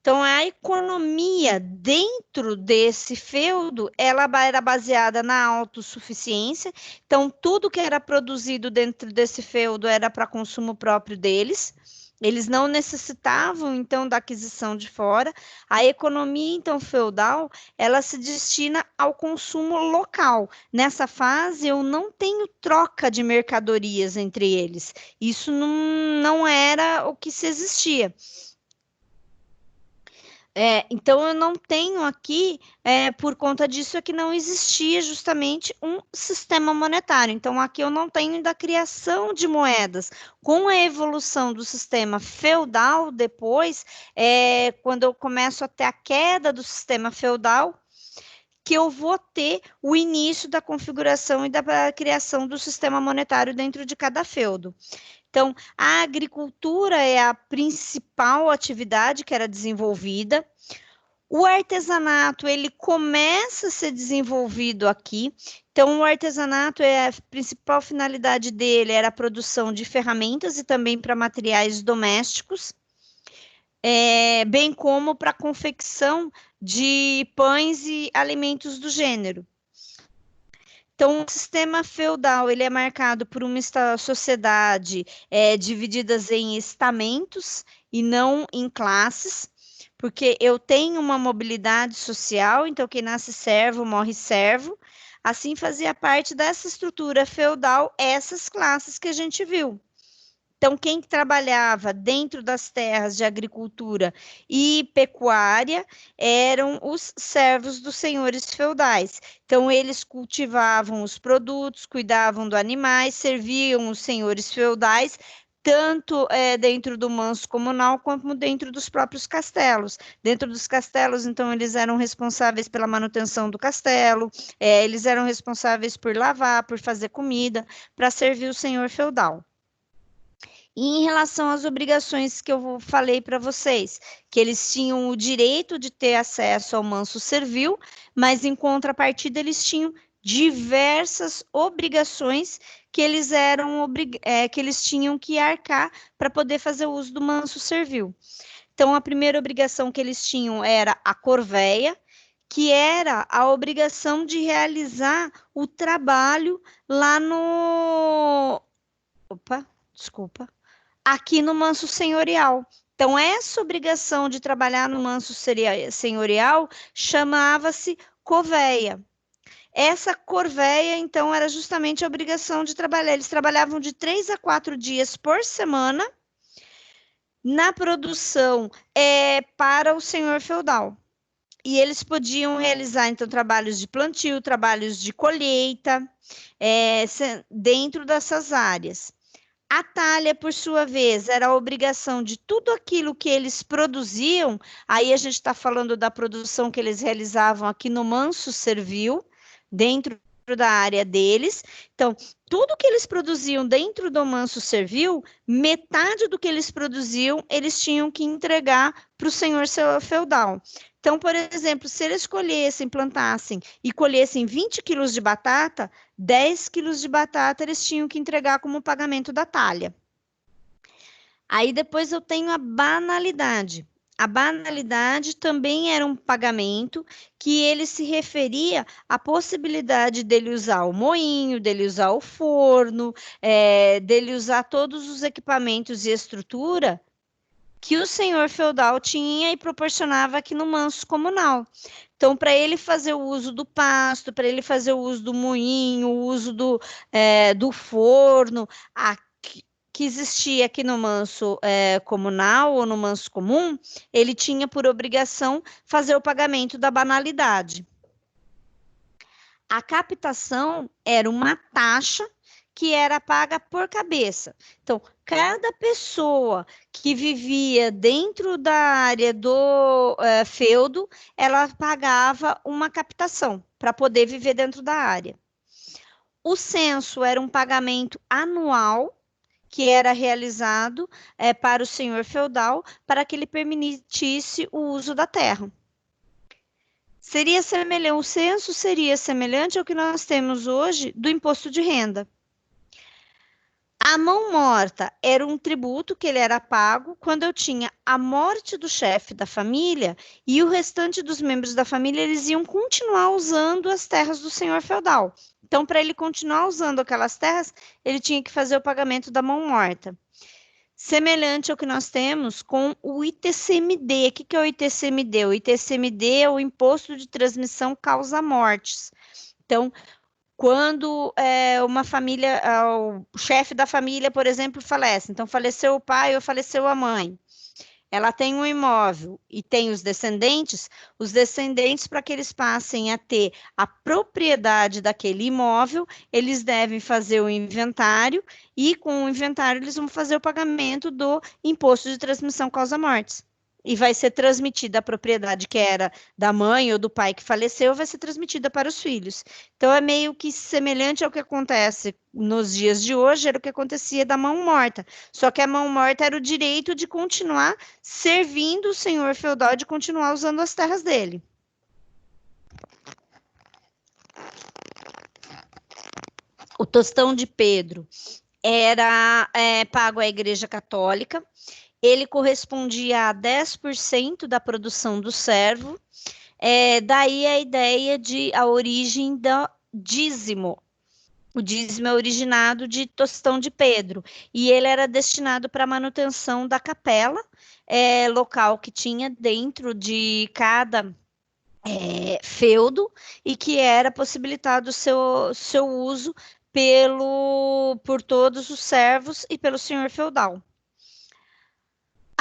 Então, a economia dentro desse feudo, ela era baseada na autossuficiência. Então, tudo que era produzido dentro desse feudo era para consumo próprio deles. Eles não necessitavam, então, da aquisição de fora. A economia, então, feudal, ela se destina ao consumo local. Nessa fase, eu não tenho troca de mercadorias entre eles. Isso não era o que se existia. Então, eu não tenho aqui, por conta disso, é que não existia justamente um sistema monetário. Então, aqui eu não tenho da criação de moedas. Com a evolução do sistema feudal, depois, quando eu começo a ter a queda do sistema feudal, que eu vou ter o início da configuração e da criação do sistema monetário dentro de cada feudo. Então, a agricultura é a principal atividade que era desenvolvida. O artesanato, ele começa a ser desenvolvido aqui. Então, o artesanato, a principal finalidade dele era a produção de ferramentas e também para materiais domésticos, bem como para a confecção de pães e alimentos do gênero. Então, o sistema feudal, ele é marcado por uma sociedade divididas em estamentos e não em classes, porque eu tenho uma mobilidade social, então quem nasce servo, morre servo. Assim fazia parte dessa estrutura feudal, essas classes que a gente viu. Então, quem trabalhava dentro das terras de agricultura e pecuária eram os servos dos senhores feudais. Então, eles cultivavam os produtos, cuidavam dos animais, serviam os senhores feudais, tanto dentro do manso comunal, como dentro dos próprios castelos. Dentro dos castelos, então, eles eram responsáveis pela manutenção do castelo, eles eram responsáveis por lavar, por fazer comida, para servir o senhor feudal. E em relação às obrigações que eu falei para vocês, que eles tinham o direito de ter acesso ao manso servil, mas em contrapartida eles tinham diversas obrigações que eles que eles tinham que arcar para poder fazer uso do manso servil. Então, a primeira obrigação que eles tinham era a corveia, que era a obrigação de realizar o trabalho lá no... Opa, desculpa. Aqui no manso senhorial. Então, essa obrigação de trabalhar no manso senhorial chamava-se corveia. Essa corveia, então, era justamente a obrigação de trabalhar. Eles trabalhavam de 3 a 4 dias por semana na produção para o senhor feudal. E eles podiam realizar, então, trabalhos de plantio, trabalhos de colheita, dentro dessas áreas. A talha, por sua vez, era a obrigação de tudo aquilo que eles produziam, aí a gente está falando da produção que eles realizavam aqui no manso servil, dentro da área deles. Então, tudo que eles produziam dentro do manso servil, metade do que eles produziam, eles tinham que entregar para o senhor feudal. Então, por exemplo, se eles colhessem, plantassem e colhessem 20 quilos de batata, 10 quilos de batata eles tinham que entregar como pagamento da talha. Aí depois eu tenho a banalidade. A banalidade também era um pagamento que ele se referia à possibilidade dele usar o moinho, dele usar o forno, dele usar todos os equipamentos e estrutura que o senhor feudal tinha e proporcionava aqui no manso comunal. Então, para ele fazer o uso do pasto, para ele fazer o uso do moinho, o uso do forno, que existia aqui no manso comunal ou no manso comum, ele tinha por obrigação fazer o pagamento da banalidade. A captação era uma taxa que era paga por cabeça. Então, cada pessoa que vivia dentro da área do feudo, ela pagava uma captação para poder viver dentro da área. O censo era um pagamento anual que era realizado para o senhor feudal, para que ele permitisse o uso da terra. Seria semelhante, o censo seria semelhante ao que nós temos hoje do imposto de renda. A mão morta era um tributo que ele era pago quando eu tinha a morte do chefe da família e o restante dos membros da família, eles iam continuar usando as terras do senhor feudal. Então, para ele continuar usando aquelas terras, ele tinha que fazer o pagamento da mão morta. Semelhante ao que nós temos com o ITCMD. O que é o ITCMD? O ITCMD é o Imposto de Transmissão Causa-Mortes. Então, quando uma família, o chefe da família, por exemplo, falece, então faleceu o pai ou faleceu a mãe, ela tem um imóvel e tem os descendentes, para que eles passem a ter a propriedade daquele imóvel, eles devem fazer o inventário e com o inventário eles vão fazer o pagamento do imposto de transmissão causa-mortes. E vai ser transmitida a propriedade que era da mãe ou do pai que faleceu, vai ser transmitida para os filhos. Então, é meio que semelhante ao que acontece nos dias de hoje, era o que acontecia da mão morta. Só que a mão morta era o direito de continuar servindo o senhor feudal, de continuar usando as terras dele. O tostão de Pedro era pago à Igreja Católica. Ele correspondia a 10% da produção do servo, daí a ideia a origem do dízimo. O dízimo é originado de tostão de Pedro, e ele era destinado para a manutenção da capela, local que tinha dentro de cada feudo, e que era possibilitado o seu uso por todos os servos e pelo senhor feudal.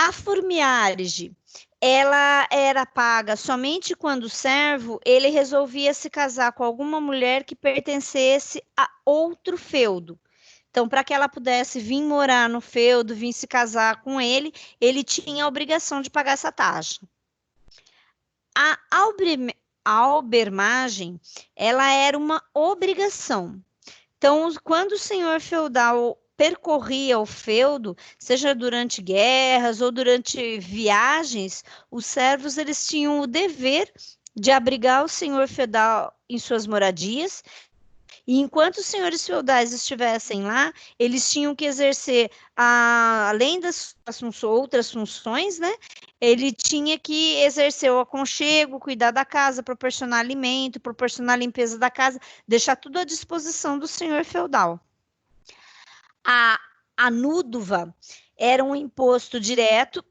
A formiaride, ela era paga somente quando o servo ele resolvia se casar com alguma mulher que pertencesse a outro feudo. Então, para que ela pudesse vir morar no feudo, vir se casar com ele, ele tinha a obrigação de pagar essa taxa. A albermagem, ela era uma obrigação. Então, quando o senhor feudal percorria o feudo, seja durante guerras ou durante viagens, os servos eles tinham o dever de abrigar o senhor feudal em suas moradias, e enquanto os senhores feudais estivessem lá, eles tinham que exercer, além das outras funções, né? Ele tinha que exercer o aconchego, cuidar da casa, proporcionar alimento, proporcionar limpeza da casa, deixar tudo à disposição do senhor feudal. A núdova era um imposto direto,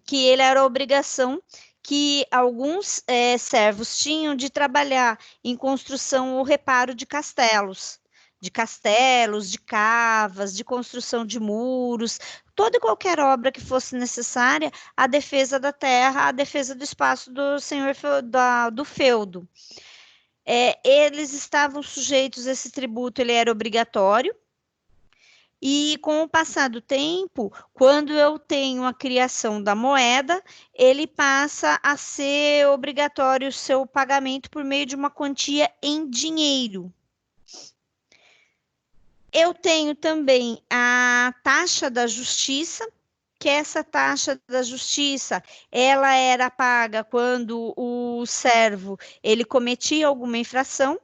que ele era a obrigação que alguns servos tinham de trabalhar em construção ou reparo de castelos, de cavas, de construção de muros, toda e qualquer obra que fosse necessária à defesa da terra, à defesa do espaço do senhor do feudo. Eles estavam sujeitos a esse tributo, ele era obrigatório. E com o passar do tempo, quando eu tenho a criação da moeda, ele passa a ser obrigatório o seu pagamento por meio de uma quantia em dinheiro. Eu tenho também a taxa da justiça, que essa taxa da justiça, ela era paga quando o servo ele cometia alguma infração,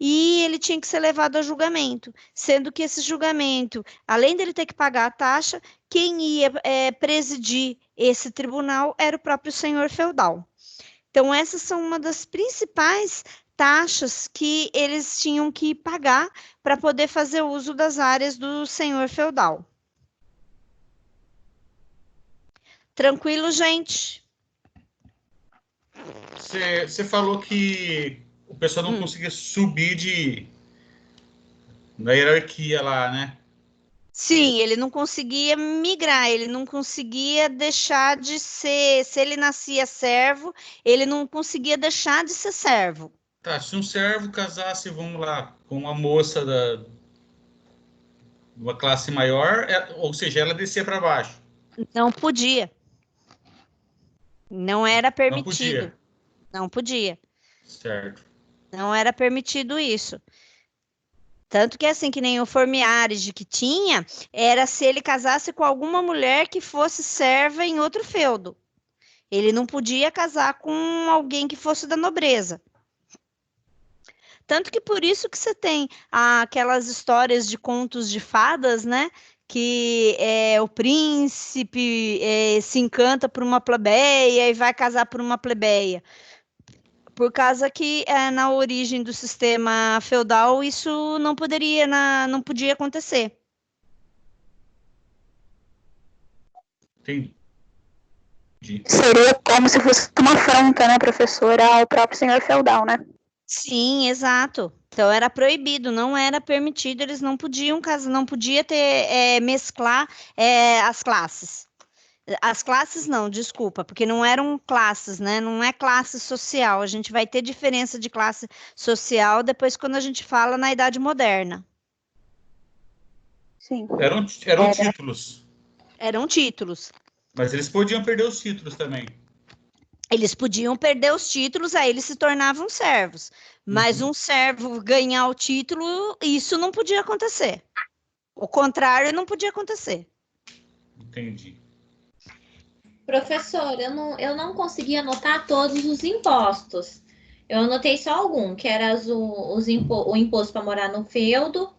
e ele tinha que ser levado a julgamento, sendo que esse julgamento, além dele ter que pagar a taxa, quem ia presidir esse tribunal era o próprio senhor feudal. Então, essas são uma das principais taxas que eles tinham que pagar para poder fazer uso das áreas do senhor feudal. Tranquilo, gente? Você falou que o pessoal não conseguia subir na hierarquia lá, né? Sim, ele não conseguia migrar, ele não conseguia deixar de ser, se ele nascia servo, ele não conseguia deixar de ser servo. Tá, se um servo casasse, vamos lá, com uma moça de uma classe maior, ou seja, ela descia para baixo. Não podia. Não era Não permitido. podia. Não podia. Certo. Não era permitido isso. Tanto que assim, que nem o formiaride que tinha, era se ele casasse com alguma mulher que fosse serva em outro feudo. Ele não podia casar com alguém que fosse da nobreza. Tanto que por isso que você tem aquelas histórias de contos de fadas, né? Que o príncipe se encanta por uma plebeia e vai casar por uma plebeia. Por causa que na origem do sistema feudal isso não podia acontecer. Entendi. Seria como se fosse uma afronta, né, professora, ao próprio senhor feudal, né? Sim, exato. Então era proibido, não era permitido, eles não podiam casar, não podia ter mesclar as classes. As classes não, desculpa, porque não eram classes, né? Não é classe social. A gente vai ter diferença de classe social depois quando a gente fala na Idade Moderna. Sim. Eram títulos. Eram títulos. Mas eles podiam perder os títulos também. Eles podiam perder os títulos, aí eles se tornavam servos. Mas um servo ganhar o título, isso não podia acontecer. O contrário não podia acontecer. Entendi. Professor, eu não consegui anotar todos os impostos. Eu anotei só algum, que era o imposto para morar no feudo,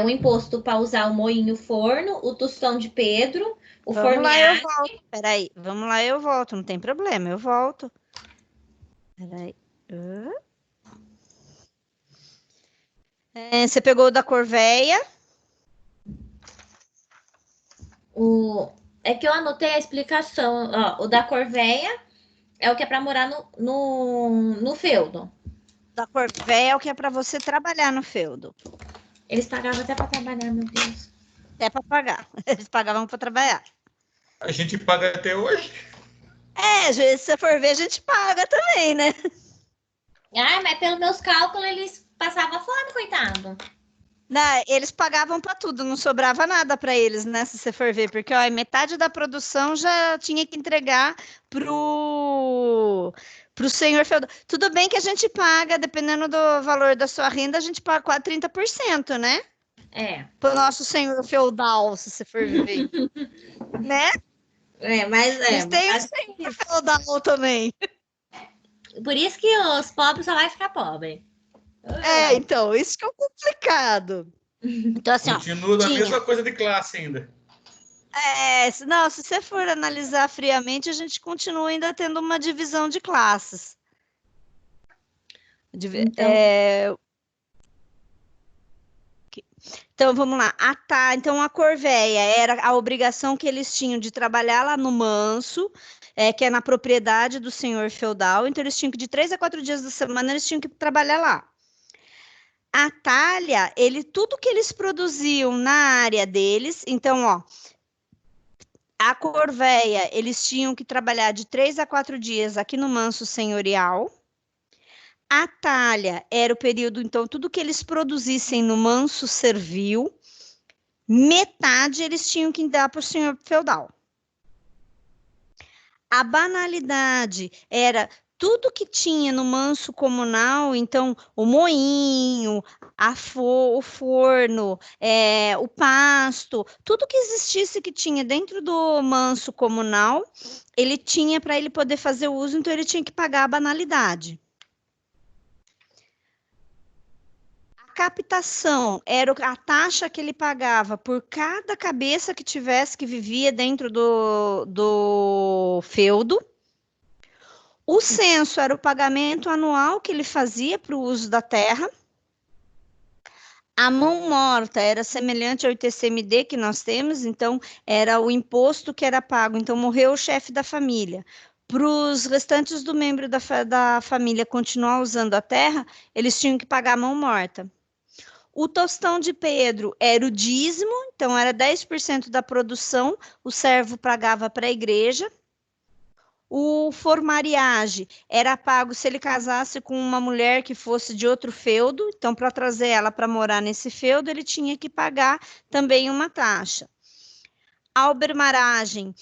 o imposto para usar o moinho forno, o tostão de Pedro, o Vamos lá, formiar. eu volto. Peraí, vamos lá, eu volto. Não tem problema, eu volto. Peraí. Você pegou o da Corveia? É que eu anotei a explicação. Ó, o da Corveia é o que é para morar no feudo. Da Corveia é o que é para você trabalhar no feudo. Eles pagavam até para trabalhar, meu Deus. Até para pagar. Eles pagavam para trabalhar. A gente paga até hoje. Se você for ver, a gente paga também, né? Ah, mas pelos meus cálculos, eles passavam fome, coitado. Não, eles pagavam para tudo, não sobrava nada para eles, né? Se você for ver, porque metade da produção já tinha que entregar pro senhor feudal. Tudo bem que a gente paga, dependendo do valor da sua renda, a gente paga quase 30%, né? Pro nosso senhor feudal, se você for ver. Né? Mas tem o senhor feudal também. Por isso que os pobres só vão ficar pobres. Então, isso que é complicado. Então, assim, continua da mesma coisa de classe ainda. Não, se você for analisar friamente, a gente continua ainda tendo uma divisão de classes. Então, vamos lá. Então, a corveia era a obrigação que eles tinham de trabalhar lá no manso, que é na propriedade do senhor feudal. Então, eles tinham que, de 3 a 4 dias da semana, eles tinham que trabalhar lá. A talha, tudo que eles produziam na área deles, então, a corveia, eles tinham que trabalhar de 3 a 4 dias aqui no manso senhorial. A talha era o período, então, tudo que eles produzissem no manso servil, metade eles tinham que dar para o senhor feudal. A banalidade era tudo que tinha no manso comunal, então o moinho, o forno, o pasto, tudo que existisse que tinha dentro do manso comunal, ele tinha para ele poder fazer uso, então ele tinha que pagar a banalidade. A captação era a taxa que ele pagava por cada cabeça que tivesse que vivia dentro do feudo. O censo era o pagamento anual que ele fazia para o uso da terra. A mão morta era semelhante ao ITCMD que nós temos, então era o imposto que era pago. Então morreu o chefe da família. Para os restantes do membro da família continuar usando a terra, eles tinham que pagar a mão morta. O tostão de Pedro era o dízimo, então era 10% da produção, o servo pagava para a igreja. O formariage era pago se ele casasse com uma mulher que fosse de outro feudo, então para trazer ela para morar nesse feudo, ele tinha que pagar também uma taxa. A albermaragem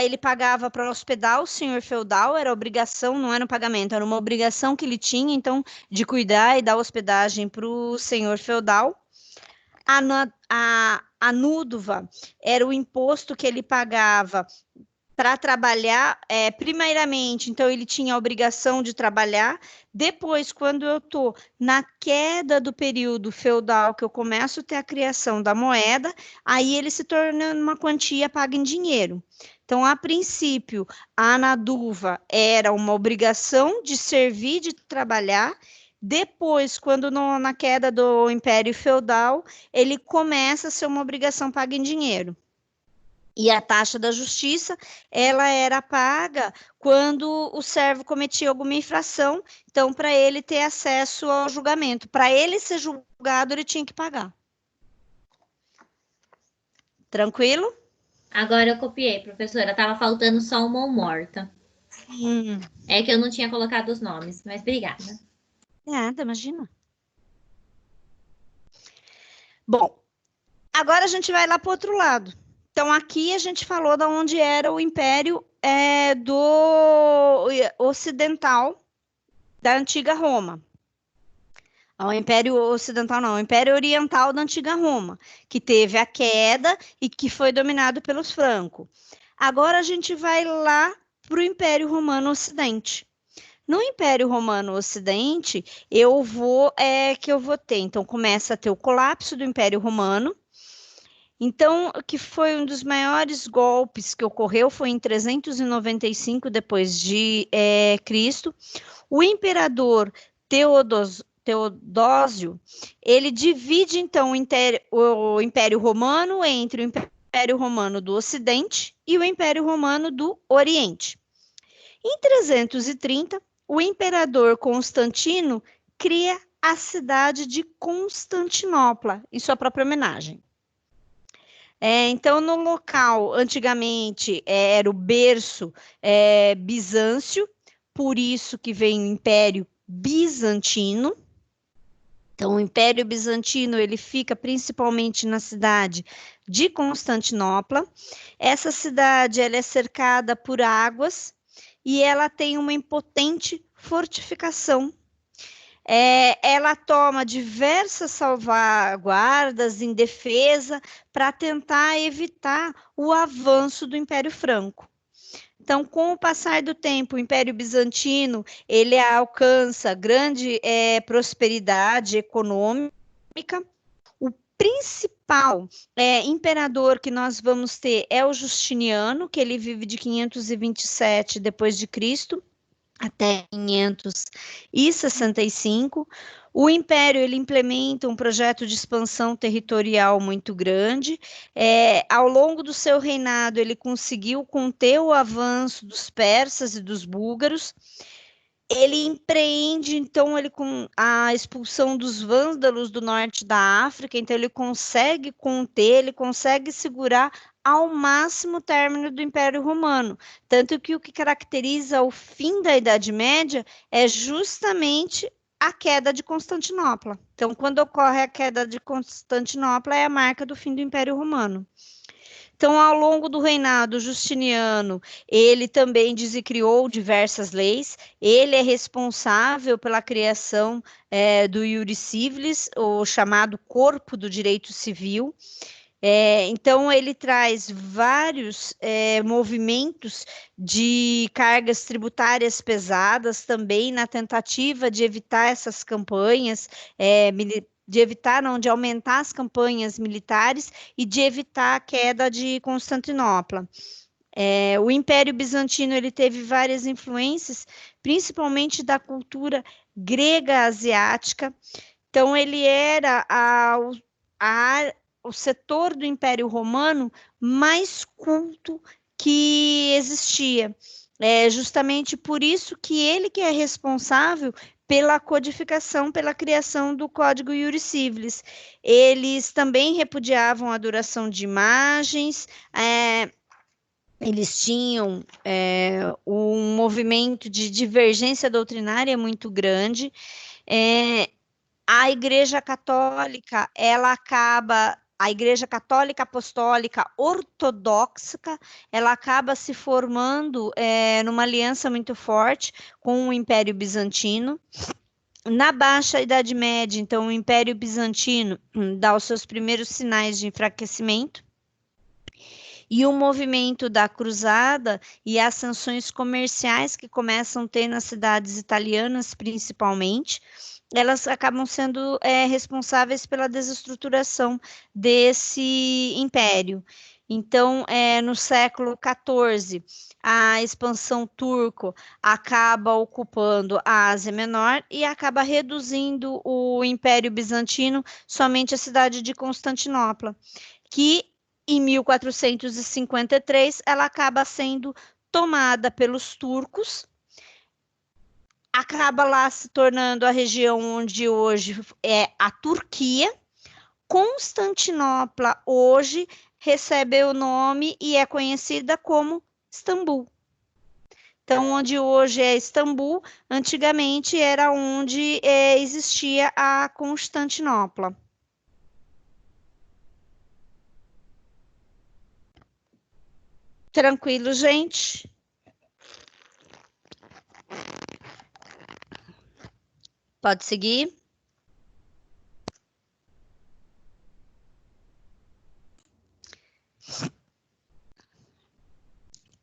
ele pagava para hospedar o senhor feudal, era obrigação, não era um pagamento, era uma obrigação que ele tinha, então, de cuidar e dar hospedagem para o senhor feudal. A núdova era o imposto que ele pagava para trabalhar, primeiramente, então ele tinha a obrigação de trabalhar. Depois, quando eu estou na queda do período feudal, que eu começo a ter a criação da moeda, aí ele se torna uma quantia paga em dinheiro. Então, a princípio, a anaduva era uma obrigação de servir, de trabalhar. Depois, quando na queda do Império Feudal, ele começa a ser uma obrigação paga em dinheiro. E a taxa da justiça, ela era paga quando o servo cometia alguma infração, então, para ele ter acesso ao julgamento. Para ele ser julgado, ele tinha que pagar. Tranquilo? Agora eu copiei, professora. Tava faltando só uma morta. É que eu não tinha colocado os nomes, mas obrigada. Nada, imagina. Bom, agora a gente vai lá para o outro lado. Então, aqui a gente falou de onde era o Império do Ocidental da antiga Roma. O Império Ocidental não, o Império Oriental da antiga Roma, que teve a queda e que foi dominado pelos francos. Agora a gente vai lá para o Império Romano Ocidente. No Império Romano Ocidente, eu vou ter, então começa a ter o colapso do Império Romano. Então, que foi um dos maiores golpes que ocorreu, foi em 395 depois de Cristo. O imperador Teodósio, ele divide, então, o Império Romano entre o Império Romano do Ocidente e o Império Romano do Oriente. Em 330, o imperador Constantino cria a cidade de Constantinopla, em sua própria homenagem. Então, no local, antigamente, era o berço Bizâncio, por isso que vem o Império Bizantino. Então, o Império Bizantino, ele fica principalmente na cidade de Constantinopla. Essa cidade, ela é cercada por águas e ela tem uma impotente fortificação. Ela toma diversas salvaguardas em defesa para tentar evitar o avanço do Império Franco. Então, com o passar do tempo, o Império Bizantino ele alcança grande prosperidade econômica. O principal imperador que nós vamos ter é o Justiniano, que ele vive de 527 depois de Cristo até 565. O Império ele implementa um projeto de expansão territorial muito grande. Ao longo do seu reinado, ele conseguiu conter o avanço dos persas e dos búlgaros. Ele empreende, então, com a expulsão dos vândalos do norte da África, então ele consegue conter, ele consegue segurar ao máximo o término do Império Romano. Tanto que o que caracteriza o fim da Idade Média é justamente a queda de Constantinopla. Então, quando ocorre a queda de Constantinopla, é a marca do fim do Império Romano. Então, ao longo do reinado Justiniano, ele também criou diversas leis. Ele é responsável pela criação do Iuris Civilis, o chamado Corpo do Direito Civil. Então, ele traz vários movimentos de cargas tributárias pesadas também na tentativa de evitar essas campanhas de aumentar as campanhas militares e de evitar a queda de Constantinopla. O Império Bizantino ele teve várias influências, principalmente da cultura grega asiática. Então, ele era o setor do Império Romano mais culto que existia. Justamente por isso que ele que é responsável pela codificação, pela criação do Código Iuris Civilis. Eles também repudiavam a adoração de imagens, eles tinham um movimento de divergência doutrinária muito grande. A Igreja Católica, a Igreja Católica Apostólica Ortodoxa, ela acaba se formando numa aliança muito forte com o Império Bizantino. Na Baixa Idade Média, então, o Império Bizantino dá os seus primeiros sinais de enfraquecimento, e o movimento da Cruzada e as sanções comerciais que começam a ter nas cidades italianas, principalmente, elas acabam sendo responsáveis pela desestruturação desse império. Então, no século XIV, a expansão turco acaba ocupando a Ásia Menor e acaba reduzindo o Império Bizantino somente à cidade de Constantinopla, que em 1453 ela acaba sendo tomada pelos turcos, acaba lá se tornando a região onde hoje é a Turquia. Constantinopla hoje recebe o nome e é conhecida como Istambul. Então, onde hoje é Istambul, antigamente era onde existia a Constantinopla. Tranquilo, gente? Pode seguir?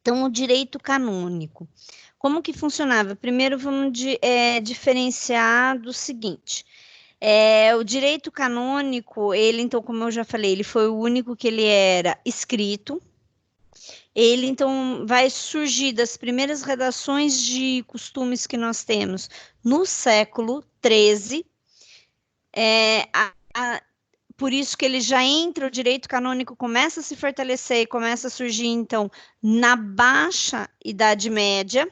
Então, o direito canônico. Como que funcionava? Primeiro, vamos diferenciar do seguinte. O direito canônico, ele, então, como eu já falei, ele foi o único que ele era escrito. Ele, então, vai surgir das primeiras redações de costumes que nós temos no século XIII. Por isso que ele já entra, o direito canônico começa a se fortalecer e começa a surgir, então, na Baixa Idade Média.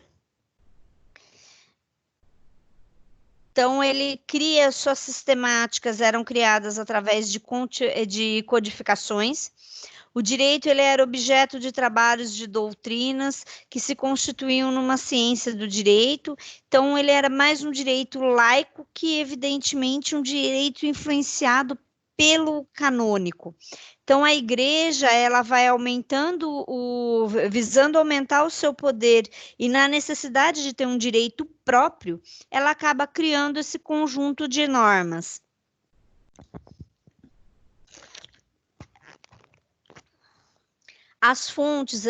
Então, ele cria suas sistemáticas, eram criadas através de codificações. O direito ele era objeto de trabalhos de doutrinas que se constituíam numa ciência do direito. Então, ele era mais um direito laico que, evidentemente, um direito influenciado pelo canônico. Então, a igreja ela vai aumentando, visando aumentar o seu poder e na necessidade de ter um direito próprio, ela acaba criando esse conjunto de normas. As fontes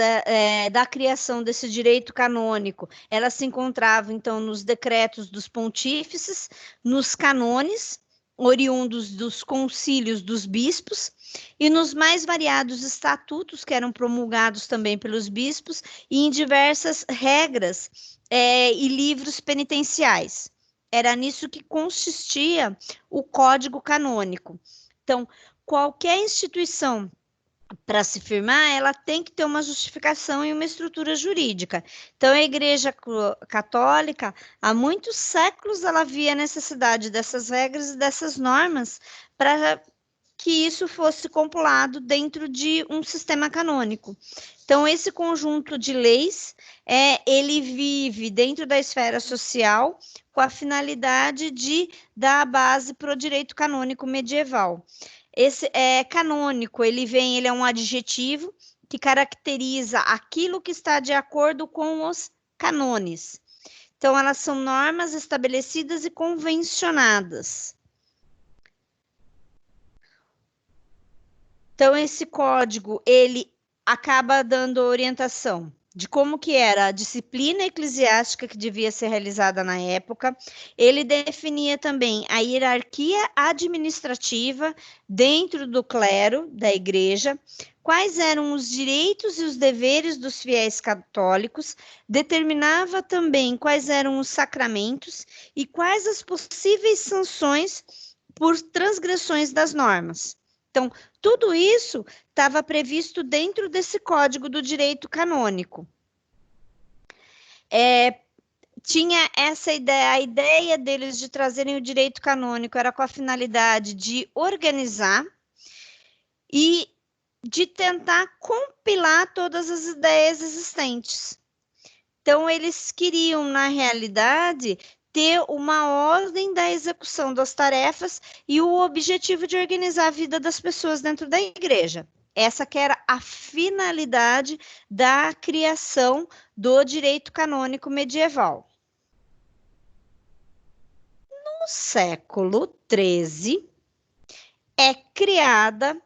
da criação desse direito canônico, elas se encontravam, então, nos decretos dos pontífices, nos canones, oriundos dos concílios dos bispos, e nos mais variados estatutos que eram promulgados também pelos bispos, e em diversas regras e livros penitenciais. Era nisso que consistia o Código Canônico. Então, qualquer instituição para se firmar, ela tem que ter uma justificação e uma estrutura jurídica. Então, a Igreja Católica, há muitos séculos, ela via a necessidade dessas regras e dessas normas para que isso fosse compilado dentro de um sistema canônico. Então, esse conjunto de leis, ele vive dentro da esfera social com a finalidade de dar a base para o direito canônico medieval. Esse canônico, ele é um adjetivo que caracteriza aquilo que está de acordo com os canones. Então, elas são normas estabelecidas e convencionadas. Então, esse código, ele acaba dando orientação de como que era a disciplina eclesiástica que devia ser realizada na época. Ele definia também a hierarquia administrativa dentro do clero da igreja, quais eram os direitos e os deveres dos fiéis católicos, determinava também quais eram os sacramentos e quais as possíveis sanções por transgressões das normas. Então, tudo isso estava previsto dentro desse código do direito canônico. Tinha essa ideia, a ideia deles de trazerem o direito canônico era com a finalidade de organizar e de tentar compilar todas as ideias existentes. Então, eles queriam, na realidade, ter uma ordem da execução das tarefas e o objetivo de organizar a vida das pessoas dentro da igreja. Essa que era a finalidade da criação do direito canônico medieval. No no século XIII é criada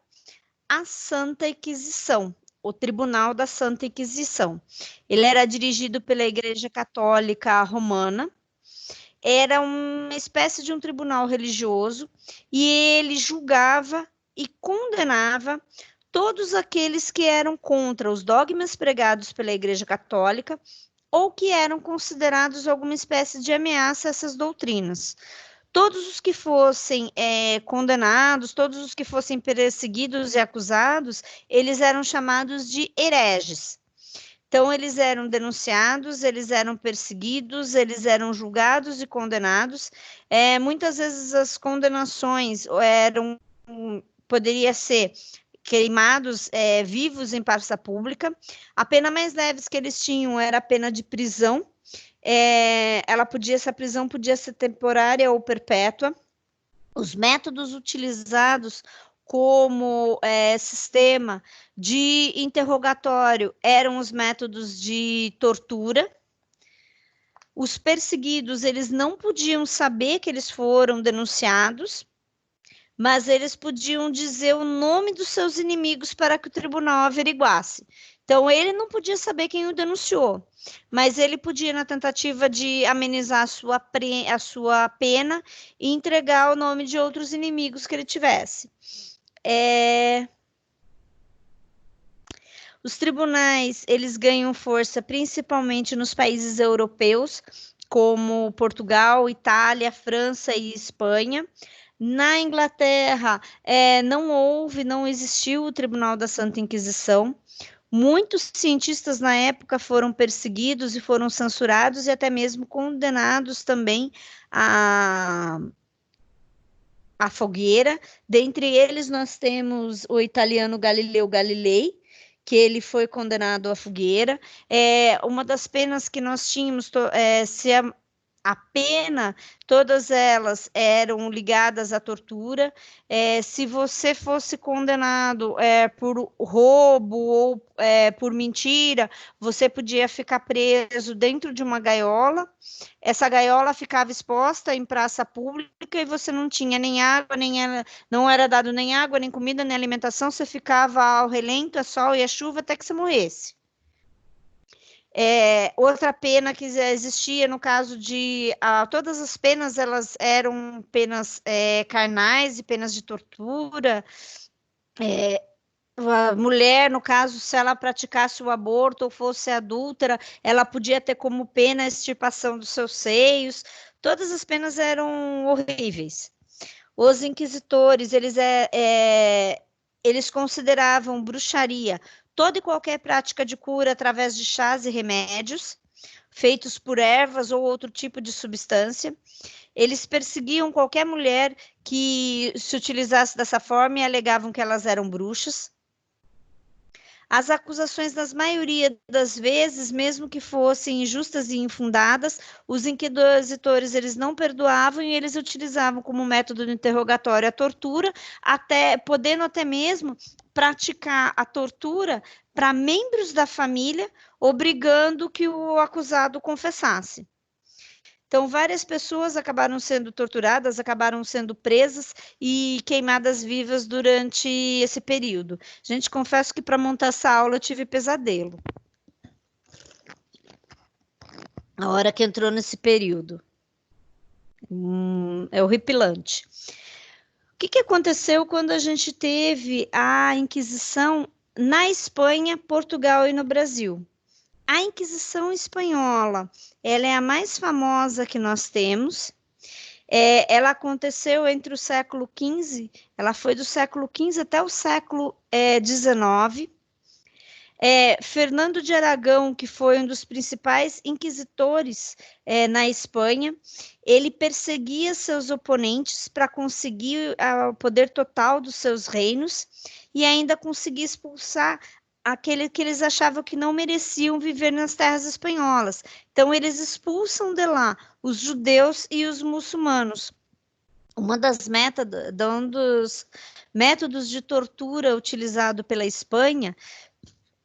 a Santa Inquisição, o Tribunal da Santa Inquisição. Ele era dirigido pela Igreja Católica Romana, era uma espécie de um tribunal religioso e ele julgava e condenava todos aqueles que eram contra os dogmas pregados pela Igreja Católica ou que eram considerados alguma espécie de ameaça a essas doutrinas. Todos os que fossem condenados, todos os que fossem perseguidos e acusados, eles eram chamados de hereges. Então, eles eram denunciados, eles eram perseguidos, eles eram julgados e condenados. Muitas vezes as condenações poderia ser queimados vivos em praça pública. A pena mais leve que eles tinham era a pena de prisão. Essa prisão podia ser temporária ou perpétua. Os métodos utilizados como sistema de interrogatório eram os métodos de tortura. Os perseguidos, eles não podiam saber que eles foram denunciados, mas eles podiam dizer o nome dos seus inimigos para que o tribunal averiguasse. Então, ele não podia saber quem o denunciou, mas ele podia, na tentativa de amenizar a sua pena, entregar o nome de outros inimigos que ele tivesse. Os tribunais, eles ganham força principalmente nos países europeus, como Portugal, Itália, França e Espanha. Na Inglaterra, não existiu o Tribunal da Santa Inquisição. Muitos cientistas na época foram perseguidos e foram censurados e até mesmo condenados também à fogueira. Dentre eles, nós temos o italiano Galileu Galilei, que ele foi condenado à fogueira. Uma das penas que nós tínhamos, se a pena, todas elas eram ligadas à tortura. Se você fosse condenado por roubo ou por mentira, você podia ficar preso dentro de uma gaiola. Essa gaiola ficava exposta em praça pública e você não tinha nem água, não era dado nem água, nem comida, nem alimentação. Você ficava ao relento, a sol e a chuva até que você morresse. Outra pena que existia no caso de todas as penas, elas eram penas carnais e penas de tortura. A mulher, no caso, se ela praticasse o aborto ou fosse adúltera, ela podia ter como pena a extirpação dos seus seios. Todas as penas eram horríveis. Os inquisitores, eles consideravam bruxaria toda e qualquer prática de cura através de chás e remédios, feitos por ervas ou outro tipo de substância. Eles perseguiam qualquer mulher que se utilizasse dessa forma e alegavam que elas eram bruxas. As acusações, na maioria das vezes, mesmo que fossem injustas e infundadas, os inquisitores eles não perdoavam e eles utilizavam como método de interrogatório a tortura, podendo até mesmo praticar a tortura para membros da família, obrigando que o acusado confessasse. Então, várias pessoas acabaram sendo torturadas, acabaram sendo presas e queimadas vivas durante esse período. Gente, confesso que para montar essa aula eu tive pesadelo. A hora que entrou nesse período. É horripilante. O que aconteceu quando a gente teve a Inquisição na Espanha, Portugal e no Brasil? A Inquisição Espanhola, ela é a mais famosa que nós temos. Ela aconteceu entre o século XV, ela foi do século XV até o século XIX. Fernando de Aragão, que foi um dos principais inquisitores na Espanha, ele perseguia seus oponentes para conseguir o poder total dos seus reinos e ainda conseguir expulsar aquele que eles achavam que não mereciam viver nas terras espanholas. Então, eles expulsam de lá os judeus e os muçulmanos. Um dos métodos de tortura utilizado pela Espanha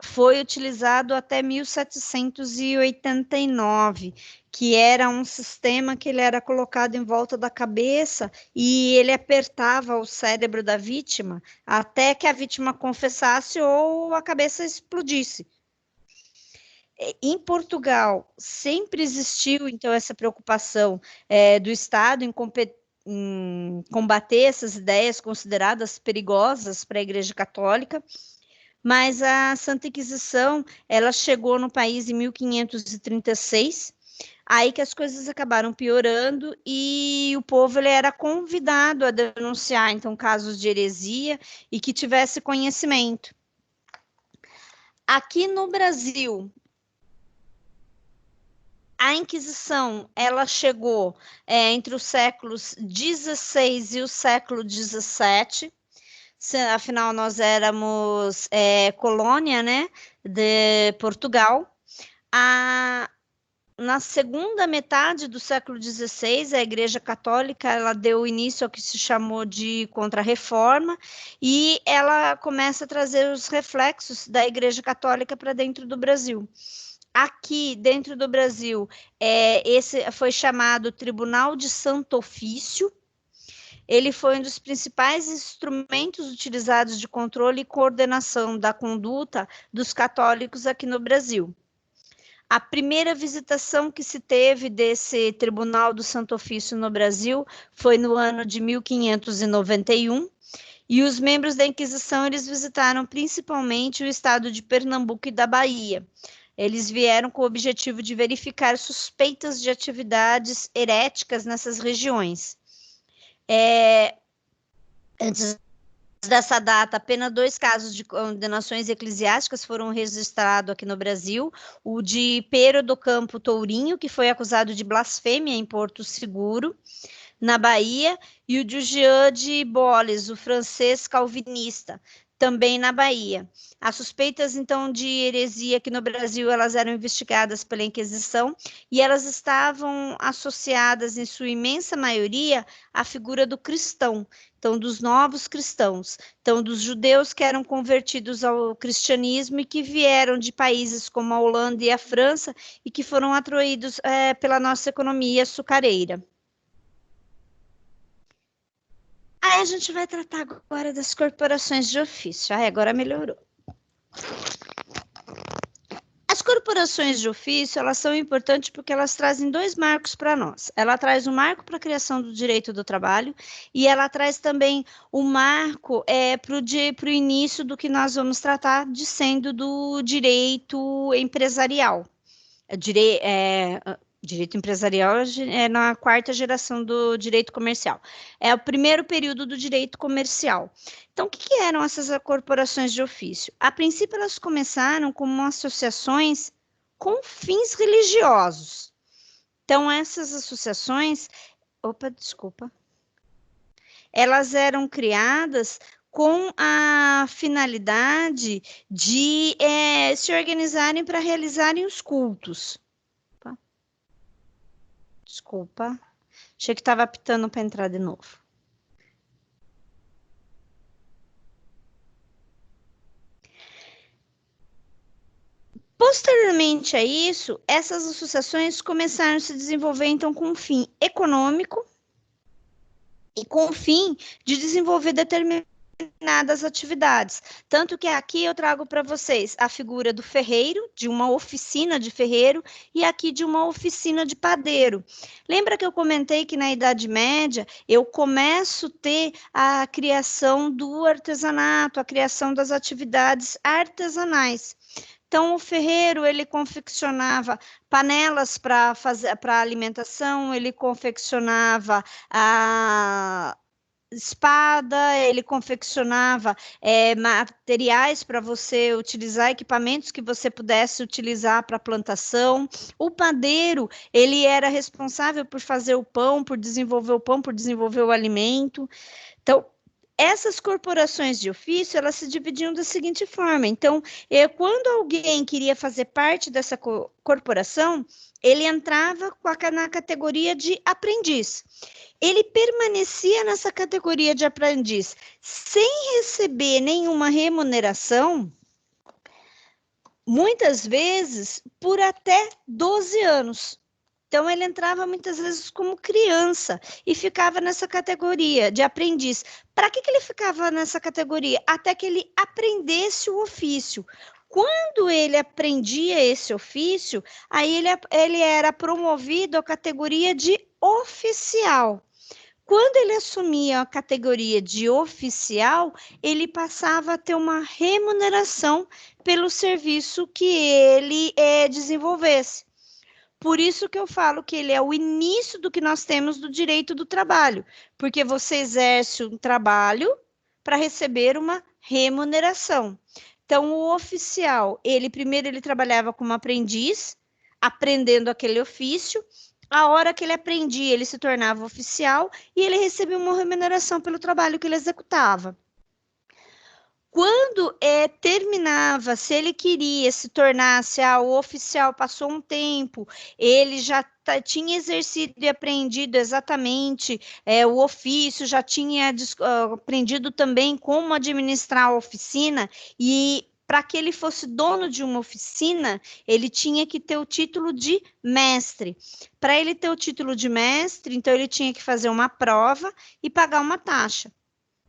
foi utilizado até 1789, que era um sistema que ele era colocado em volta da cabeça e ele apertava o cérebro da vítima até que a vítima confessasse ou a cabeça explodisse. Em Portugal, sempre existiu, então, essa preocupação do Estado em combater essas ideias consideradas perigosas para a Igreja Católica, mas a Santa Inquisição, ela chegou no país em 1536, aí que as coisas acabaram piorando e o povo ele era convidado a denunciar, então, casos de heresia e que tivesse conhecimento. Aqui no Brasil, a Inquisição, ela chegou entre os séculos XVI e o século XVII, afinal nós éramos colônia, né, de Portugal. Na segunda metade do século XVI, a Igreja Católica ela deu início ao que se chamou de Contra-Reforma e ela começa a trazer os reflexos da Igreja Católica para dentro do Brasil. Aqui, dentro do Brasil, esse foi chamado Tribunal de Santo Ofício. Ele foi um dos principais instrumentos utilizados de controle e coordenação da conduta dos católicos aqui no Brasil. A primeira visitação que se teve desse Tribunal do Santo Ofício no Brasil foi no ano de 1591, e os membros da Inquisição eles visitaram principalmente o estado de Pernambuco e da Bahia. Eles vieram com o objetivo de verificar suspeitas de atividades heréticas nessas regiões. Antes dessa data, apenas 2 casos de condenações eclesiásticas foram registrados aqui no Brasil, o de Pero do Campo Tourinho, que foi acusado de blasfêmia em Porto Seguro, na Bahia, e o de Jean de Boles, o francês calvinista, também na Bahia. As suspeitas, então, de heresia aqui no Brasil, elas eram investigadas pela Inquisição e elas estavam associadas, em sua imensa maioria, à figura do cristão, então, dos novos cristãos, então, dos judeus que eram convertidos ao cristianismo e que vieram de países como a Holanda e a França e que foram atraídos pela nossa economia açucareira. Aí a gente vai tratar agora das corporações de ofício. Agora melhorou. As corporações de ofício, elas são importantes porque elas trazem 2 marcos para nós. Ela traz um marco para a criação do direito do trabalho e ela traz também um marco para o início do que nós vamos tratar de sendo do direito empresarial. Direito empresarial é na 4ª geração do direito comercial. É o primeiro período do direito comercial. Então, o que eram essas corporações de ofício? A princípio, elas começaram como associações com fins religiosos. Então, essas associações... Elas eram criadas com a finalidade de se organizarem para realizarem os cultos. Desculpa, achei que estava apitando para entrar de novo. Posteriormente a isso, essas associações começaram a se desenvolver, então, com um fim econômico e com o fim de desenvolver determinadas atividades. Tanto que aqui eu trago para vocês a figura do ferreiro, de uma oficina de ferreiro, e aqui de uma oficina de padeiro. Lembra que eu comentei que na Idade Média eu começo a ter a criação do artesanato, a criação das atividades artesanais. Então, o ferreiro, ele confeccionava panelas para alimentação, ele confeccionava a espada, ele confeccionava materiais para você utilizar, equipamentos que você pudesse utilizar para plantação. O padeiro, ele era responsável por fazer o pão, por desenvolver o alimento. Então, essas corporações de ofício, elas se dividiam da seguinte forma. Então, quando alguém queria fazer parte dessa corporação, ele entrava na categoria de aprendiz. Ele permanecia nessa categoria de aprendiz sem receber nenhuma remuneração muitas vezes por até 12 anos. Então, ele entrava muitas vezes como criança e ficava nessa categoria de aprendiz. Para que ele ficava nessa categoria? Até que ele aprendesse o ofício. Quando ele aprendia esse ofício, aí ele era promovido à categoria de oficial. Quando ele assumia a categoria de oficial, ele passava a ter uma remuneração pelo serviço que ele desenvolvesse. Por isso que eu falo que ele é o início do que nós temos do direito do trabalho, porque você exerce um trabalho para receber uma remuneração. Então, o oficial, primeiro ele trabalhava como aprendiz, aprendendo aquele ofício. A hora que ele aprendia, ele se tornava oficial e ele recebia uma remuneração pelo trabalho que ele executava. Quando terminava, se ele queria se tornasse o oficial, passou um tempo, ele já tinha exercido e aprendido exatamente o ofício, já tinha aprendido também como administrar a oficina, e para que ele fosse dono de uma oficina, ele tinha que ter o título de mestre. Para ele ter o título de mestre, então ele tinha que fazer uma prova e pagar uma taxa.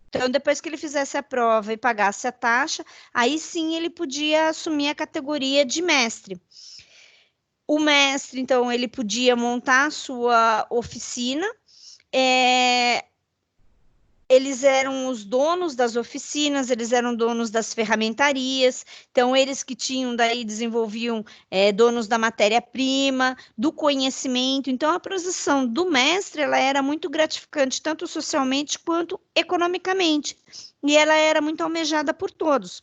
Então, depois que ele fizesse a prova e pagasse a taxa, aí sim ele podia assumir a categoria de mestre. O mestre, então, ele podia montar a sua oficina, eles eram os donos das oficinas, eles eram donos das ferramentarias, então eles que tinham daí desenvolviam donos da matéria-prima, do conhecimento. Então a posição do mestre, ela era muito gratificante, tanto socialmente quanto economicamente, e ela era muito almejada por todos.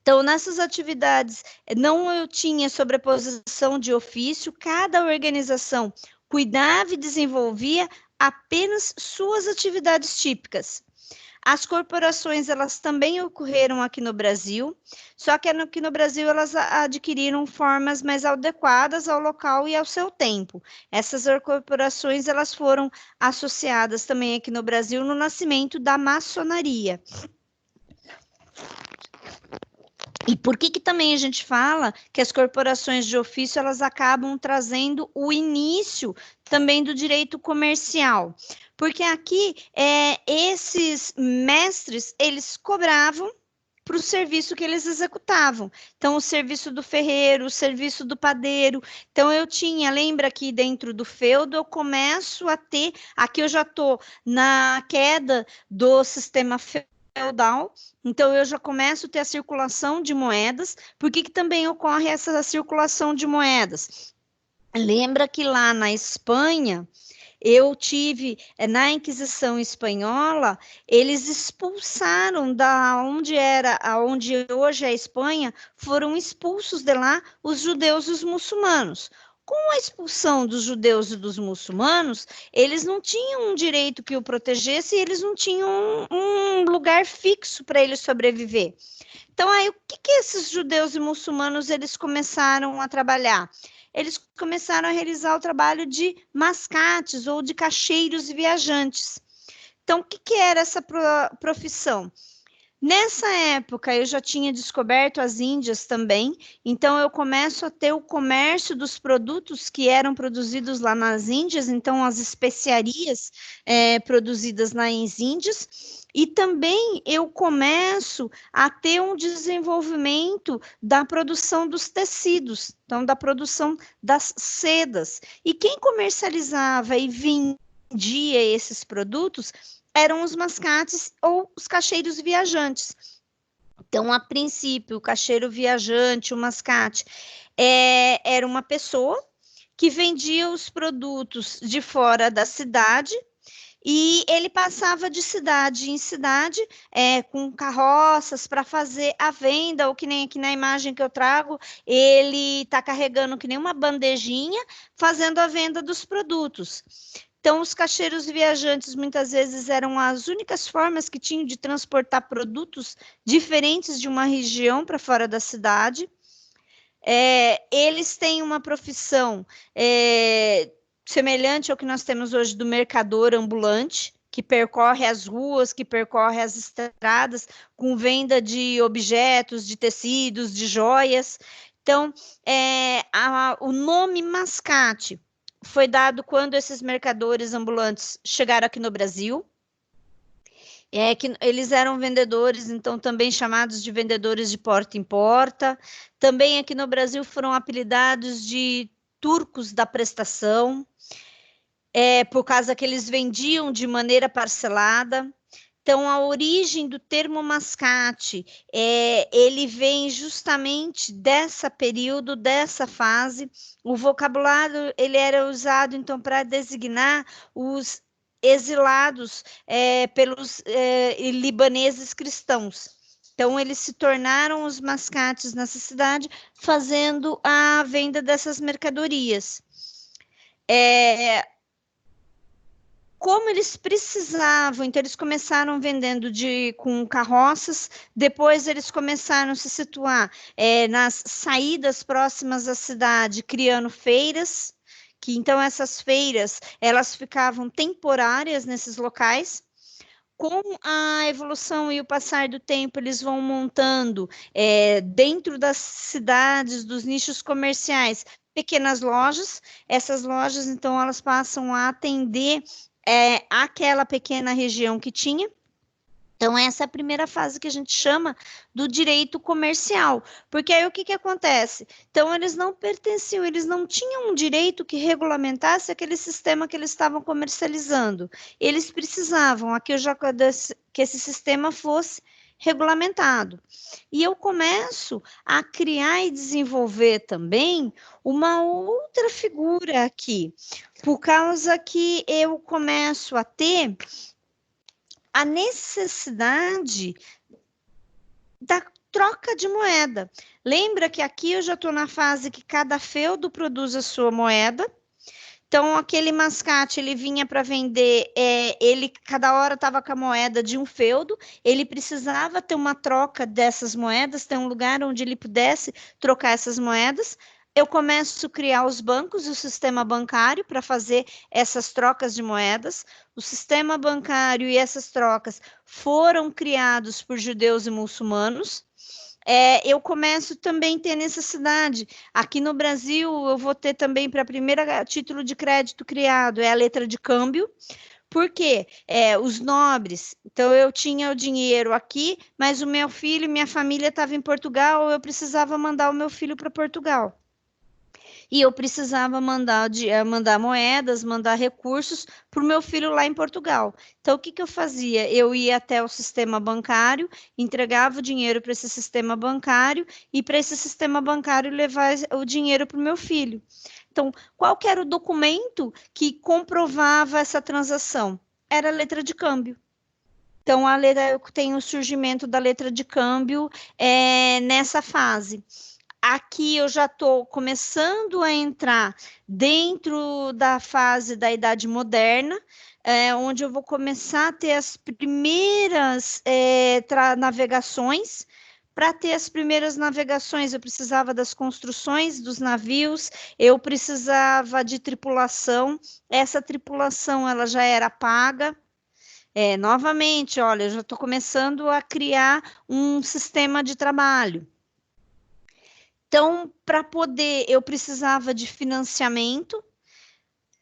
Então, nessas atividades, não eu tinha sobreposição de ofício, cada organização cuidava e desenvolvia apenas suas atividades típicas. As corporações, elas também ocorreram aqui no Brasil, só que aqui no Brasil elas adquiriram formas mais adequadas ao local e ao seu tempo. Essas corporações, elas foram associadas também aqui no Brasil no nascimento da maçonaria. E por que também a gente fala que as corporações de ofício, elas acabam trazendo o início também do direito comercial? Porque aqui, esses mestres, eles cobravam para o serviço que eles executavam. Então, o serviço do ferreiro, o serviço do padeiro. Então, lembra que dentro do feudo, eu começo a ter, aqui eu já estou na queda do sistema feudal, então eu já começo a ter a circulação de moedas. Por que também ocorre essa circulação de moedas? Lembra que lá na Espanha, eu tive, na Inquisição Espanhola, eles expulsaram onde hoje é a Espanha, foram expulsos de lá os judeus e os muçulmanos. Com a expulsão dos judeus e dos muçulmanos, eles não tinham um direito que o protegesse e eles não tinham um lugar fixo para eles sobreviver. Então, aí, o que esses judeus e muçulmanos eles começaram a trabalhar? Eles começaram a realizar o trabalho de mascates ou de caixeiros e viajantes. Então, o que era essa profissão? Nessa época, eu já tinha descoberto as Índias também, então eu começo a ter o comércio dos produtos que eram produzidos lá nas Índias, então as especiarias produzidas nas Índias, e também eu começo a ter um desenvolvimento da produção dos tecidos, então da produção das sedas. E quem comercializava e vendia esses produtos eram os mascates ou os caixeiros viajantes. Então, a princípio, o caixeiro viajante, o mascate, era uma pessoa que vendia os produtos de fora da cidade e ele passava de cidade em cidade com carroças para fazer a venda, ou que nem aqui na imagem que eu trago, ele está carregando que nem uma bandejinha, fazendo a venda dos produtos. Então, os caixeiros viajantes, muitas vezes, eram as únicas formas que tinham de transportar produtos diferentes de uma região para fora da cidade. Eles têm uma profissão semelhante ao que nós temos hoje do mercador ambulante, que percorre as ruas, que percorre as estradas, com venda de objetos, de tecidos, de joias. Então, o nome mascate foi dado quando esses mercadores ambulantes chegaram aqui no Brasil. Que eles eram vendedores, então também chamados de vendedores de porta em porta. Também aqui no Brasil foram apelidados de turcos da prestação, por causa que eles vendiam de maneira parcelada. Então, a origem do termo mascate, ele vem justamente dessa período, dessa fase. O vocabulário ele era usado, então, para designar os exilados pelos libaneses cristãos. Então, eles se tornaram os mascates nessa cidade, fazendo a venda dessas mercadorias. Como eles precisavam, então eles começaram vendendo com carroças, depois eles começaram a se situar nas saídas próximas à cidade, criando feiras, que então essas feiras, elas ficavam temporárias nesses locais. Com a evolução e o passar do tempo, eles vão montando dentro das cidades, dos nichos comerciais, pequenas lojas. Essas lojas, então, elas passam a atender aquela pequena região que tinha. Então, essa é a primeira fase que a gente chama do direito comercial, porque aí o que acontece? Então, eles não pertenciam, eles não tinham um direito que regulamentasse aquele sistema que eles estavam comercializando. Eles precisavam que esse sistema fosse regulamentado. E eu começo a criar e desenvolver também uma outra figura aqui, por causa que eu começo a ter a necessidade da troca de moeda. Lembra que aqui eu já estou na fase que cada feudo produz a sua moeda. Então, aquele mascate, ele vinha para vender, ele cada hora estava com a moeda de um feudo, ele precisava ter uma troca dessas moedas, ter um lugar onde ele pudesse trocar essas moedas. Eu começo a criar os bancos e o sistema bancário para fazer essas trocas de moedas. O sistema bancário e essas trocas foram criados por judeus e muçulmanos. Eu começo também a ter necessidade. Aqui no Brasil, eu vou ter também para a primeira título de crédito criado, a letra de câmbio. Por quê? Os nobres. Então, eu tinha o dinheiro aqui, mas o meu filho e minha família estavam em Portugal, eu precisava mandar o meu filho para Portugal. E eu precisava mandar moedas, mandar recursos para o meu filho lá em Portugal. Então, o que eu fazia? Eu ia até o sistema bancário, entregava o dinheiro para esse sistema bancário e para esse sistema bancário levar o dinheiro para o meu filho. Então, qual que era o documento que comprovava essa transação? Era a letra de câmbio. Então, tem o surgimento da letra de câmbio nessa fase. Aqui eu já estou começando a entrar dentro da fase da Idade Moderna, onde eu vou começar a ter as primeiras navegações. Para ter as primeiras navegações, eu precisava das construções dos navios, eu precisava de tripulação. Essa tripulação ela já era paga. Novamente, olha, eu já estou começando a criar um sistema de trabalho. Então, para poder, eu precisava de financiamento.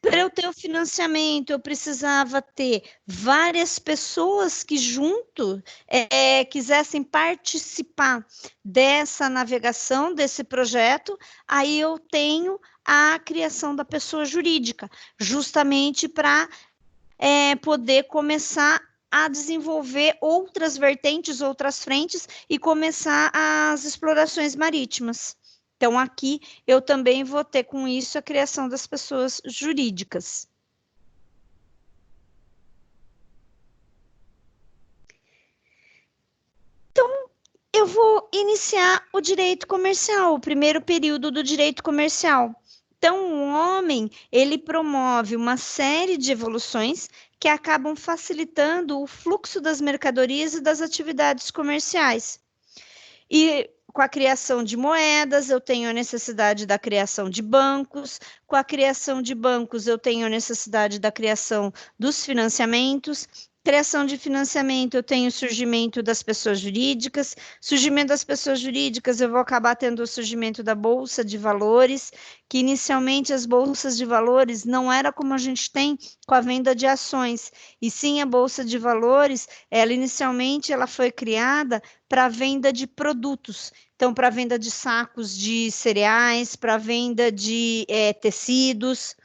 Para eu ter o financiamento, eu precisava ter várias pessoas que junto quisessem participar dessa navegação, desse projeto. Aí eu tenho a criação da pessoa jurídica, justamente para poder começar a desenvolver outras vertentes, outras frentes e começar as explorações marítimas. Então, aqui eu também vou ter com isso a criação das pessoas jurídicas. Então, eu vou iniciar o direito comercial, o primeiro período do direito comercial. Então, o homem, ele promove uma série de evoluções que acabam facilitando o fluxo das mercadorias e das atividades comerciais. E com a criação de moedas, eu tenho a necessidade da criação de bancos. Com a criação de bancos, eu tenho a necessidade da criação dos financiamentos. Criação de financiamento, eu tenho o surgimento das pessoas jurídicas. Surgimento das pessoas jurídicas, eu vou acabar tendo o surgimento da Bolsa de Valores, que inicialmente as bolsas de valores não era como a gente tem com a venda de ações, e sim a Bolsa de Valores, ela foi criada para venda de produtos. Então, para venda de sacos de cereais, para venda de tecidos,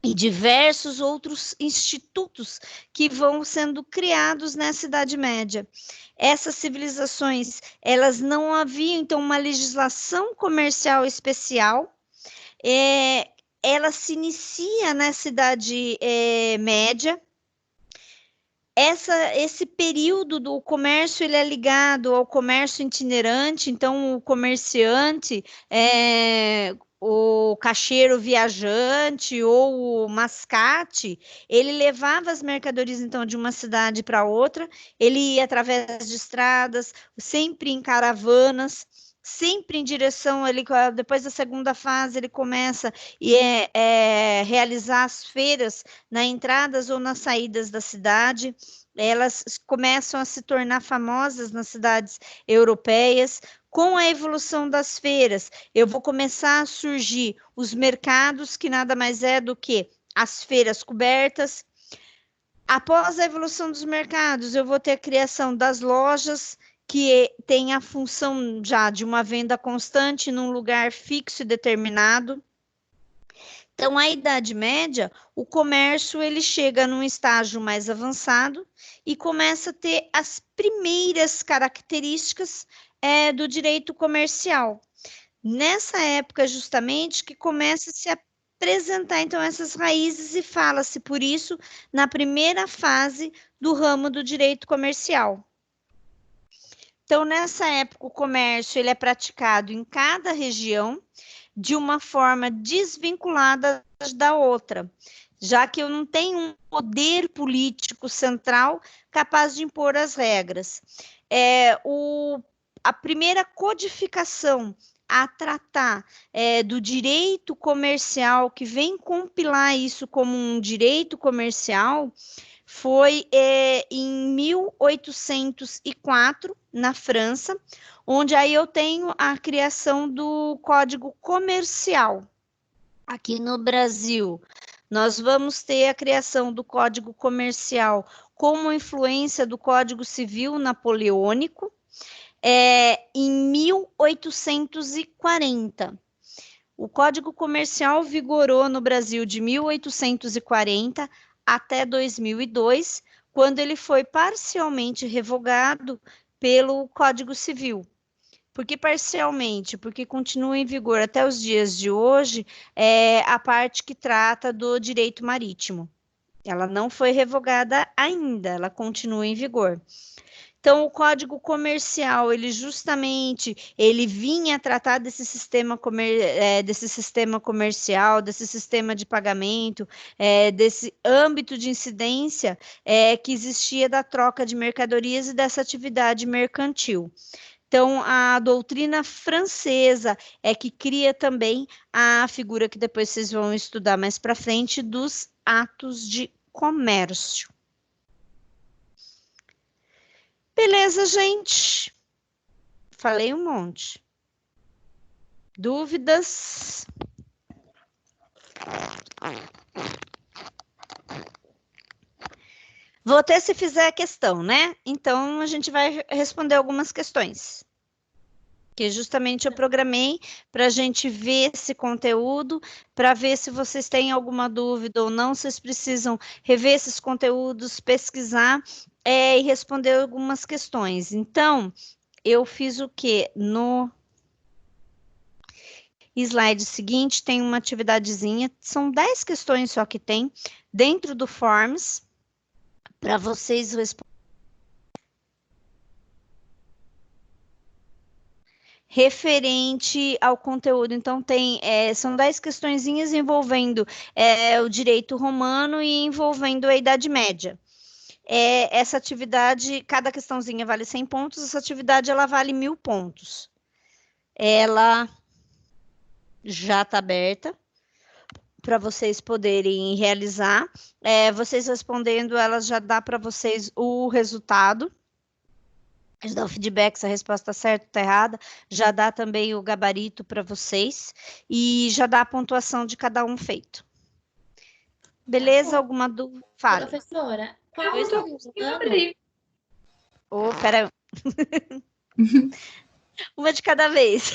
e diversos outros institutos que vão sendo criados nessa Idade Média. Essas civilizações, elas não haviam, então, uma legislação comercial especial, ela se inicia nessa Idade Média. Esse período do comércio, ele é ligado ao comércio itinerante, então o comerciante, o caixeiro viajante ou o mascate, ele levava as mercadorias, então, de uma cidade para outra, ele ia através de estradas, sempre em caravanas, sempre em direção, depois da segunda fase, ele começa a realizar as feiras nas entradas ou nas saídas da cidade. Elas começam a se tornar famosas nas cidades europeias. Com a evolução das feiras, eu vou começar a surgir os mercados, que nada mais é do que as feiras cobertas. Após a evolução dos mercados, eu vou ter a criação das lojas, que tem a função já de uma venda constante num lugar fixo e determinado. Então, a Idade Média, o comércio, ele chega num estágio mais avançado e começa a ter as primeiras características do direito comercial. Nessa época, justamente, que começa a se apresentar, então, essas raízes, e fala-se, por isso, na primeira fase do ramo do direito comercial. Então, nessa época, o comércio, ele é praticado em cada região de uma forma desvinculada da outra, já que eu não tenho um poder político central capaz de impor as regras. A primeira codificação a tratar do direito comercial, que vem compilar isso como um direito comercial, foi em 1804, na França, onde aí eu tenho a criação do Código Comercial. Aqui no Brasil, nós vamos ter a criação do Código Comercial como influência do Código Civil Napoleônico, em 1840. O Código Comercial vigorou no Brasil de 1840 até 2002, quando ele foi parcialmente revogado pelo Código Civil. Por que parcialmente? Porque continua em vigor até os dias de hoje a parte que trata do direito marítimo. Ela não foi revogada ainda, ela continua em vigor. Então, o Código Comercial, ele vinha tratar desse sistema comercial, desse sistema de pagamento, desse âmbito de incidência que existia da troca de mercadorias e dessa atividade mercantil. Então, a doutrina francesa é que cria também a figura que depois vocês vão estudar mais para frente, dos atos de comércio. Beleza, gente? Falei um monte. Dúvidas? Vou até se fizer a questão, né? Então, a gente vai responder algumas questões. Que justamente eu programei para a gente ver esse conteúdo, para ver se vocês têm alguma dúvida ou não, vocês precisam rever esses conteúdos, pesquisar e responder algumas questões. Então, eu fiz o quê? No slide seguinte, tem uma atividadezinha, são 10 questões só que tem, dentro do Forms, para vocês responderem. Referente ao conteúdo, então são 10 questõezinhas envolvendo o direito romano e envolvendo a Idade Média. Essa atividade, cada questãozinha vale 100 pontos, essa atividade ela vale 1000 pontos. ela já está aberta para vocês poderem realizar. Vocês respondendo, ela já dá para vocês o resultado. Já dá o feedback se a resposta está certa ou está errada. Já dá também o gabarito para vocês. E já dá a pontuação de cada um feito. Beleza? Alguma dúvida? Fale. Professora, qual Pois que não. eu vou abrir? Oh, pera. Uma de cada vez.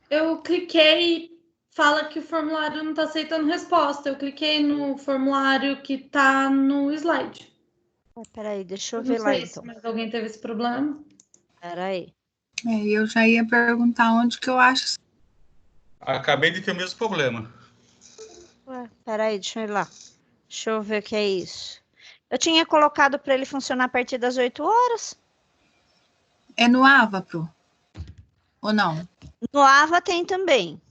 Eu cliquei, fala que o formulário não está aceitando resposta. Eu cliquei no formulário que está no slide. Peraí, deixa eu Eu ver não lá sei então. se mais alguém teve esse problema. Peraí. Eu já ia perguntar onde que eu acho. Acabei de ter o mesmo problema. Ué, peraí, deixa eu ir lá. Deixa eu ver o que é isso. Eu tinha colocado para ele funcionar a partir das 8 horas. É no Avapro? Ou não? No Ava tem também.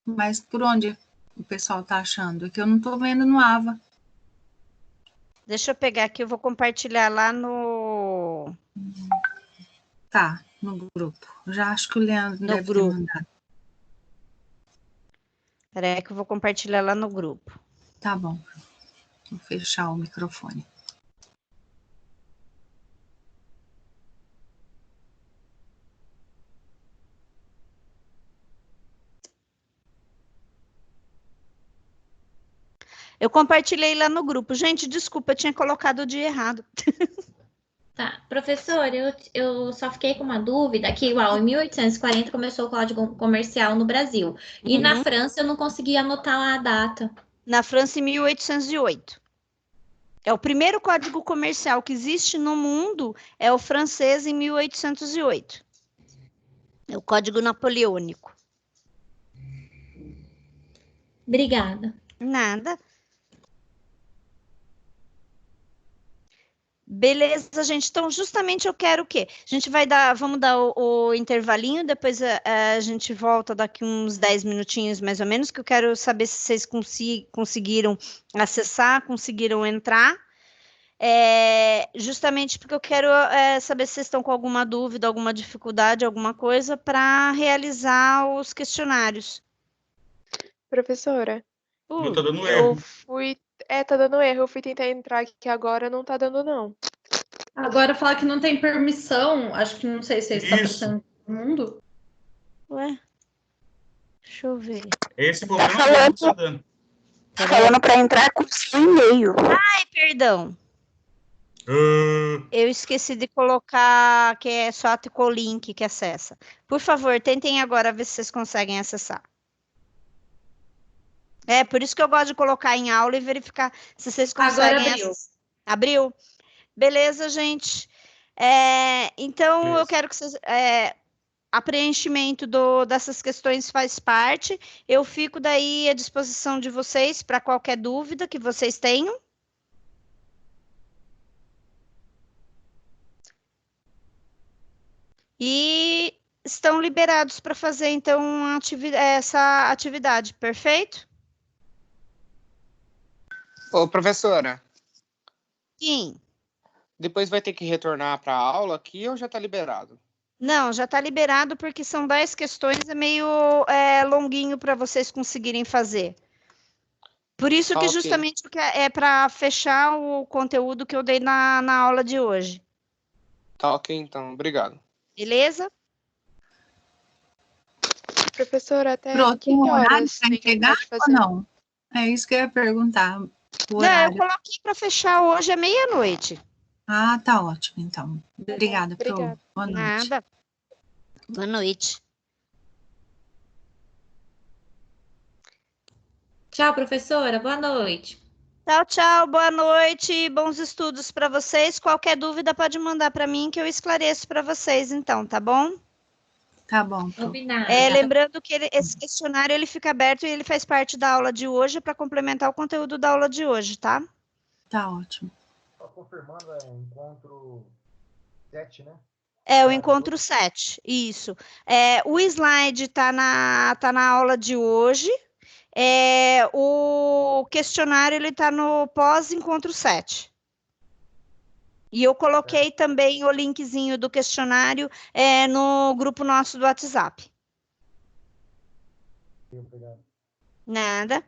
Mas por onde o pessoal tá achando? É que eu não tô vendo no Ava. Deixa eu pegar aqui, eu vou compartilhar lá no Tá, no grupo. Já acho que o Leandro deve grupo. ter mandado. Peraí que eu vou compartilhar lá no grupo. Tá bom. Vou fechar o microfone. Eu compartilhei lá no grupo. Gente, desculpa, eu tinha colocado o dia errado. Tá, professor, eu só fiquei com uma dúvida que, igual, em 1840 começou o Código Comercial no Brasil. E na França eu não consegui anotar lá a data. Na França, em 1808. É o primeiro código comercial que existe no mundo, é o francês em 1808. É o Código Napoleônico. Obrigada. Nada. Beleza, gente. Então, justamente eu quero o quê? A gente vai dar, vamos dar o intervalinho, depois a gente volta daqui uns 10 minutinhos, mais ou menos, que eu quero saber se vocês conseguiram acessar, conseguiram entrar. Justamente porque eu quero saber se vocês estão com alguma dúvida, alguma dificuldade, alguma coisa, para realizar os questionários. Professora, Não tá dando eu erro. fui. Tá dando erro. Eu fui tentar entrar aqui agora, não tá dando, não. Agora fala que não tem permissão. Acho que não sei se está Isso. aparecendo todo mundo. Ué? Deixa eu ver. Esse problema mesmo tá dando. Falando para entrar com o seu e-mail. Ai, perdão. Eu esqueci de colocar que é só com o link que acessa. Por favor, tentem agora ver se vocês conseguem acessar. Por isso que eu gosto de colocar em aula e verificar se vocês conseguem Agora abriu. acessar. Abriu? Beleza, gente. Então, Beleza. eu quero que vocês... a preenchimento dessas questões faz parte. Eu fico daí à disposição de vocês para qualquer dúvida que vocês tenham. E estão liberados para fazer, então, essa atividade, perfeito? Ô, professora, Sim. depois vai ter que retornar para a aula aqui ou já está liberado? Não, já está liberado porque são 10 questões, é meio longuinho para vocês conseguirem fazer. Por isso que Ok. justamente é para fechar o conteúdo que eu dei na aula de hoje. Tá ok, então. Obrigado. Beleza? Professora, até Pronto, que tem um horário horas para tem que entregar pode ou fazer? não? É isso que eu ia perguntar. O Não, eu horário. coloquei para fechar hoje à meia-noite. Ah, tá ótimo, então. Obrigada, Pro. Obrigada. Boa noite. Nada. Boa noite. Tchau, professora. Boa noite. Tchau, tchau. Boa noite. Bons estudos para vocês. Qualquer dúvida pode mandar para mim que eu esclareço para vocês, então, tá bom? Tá bom, Pro. Combinado. Lembrando que esse questionário ele fica aberto e ele faz parte da aula de hoje para complementar o conteúdo da aula de hoje, tá? Tá ótimo. Só confirmando, encontro 7, né? O encontro 7, isso. O slide tá na aula de hoje. O questionário ele tá no pós-encontro 7. E eu coloquei também o linkzinho do questionário no grupo nosso do WhatsApp. Obrigado. Nada.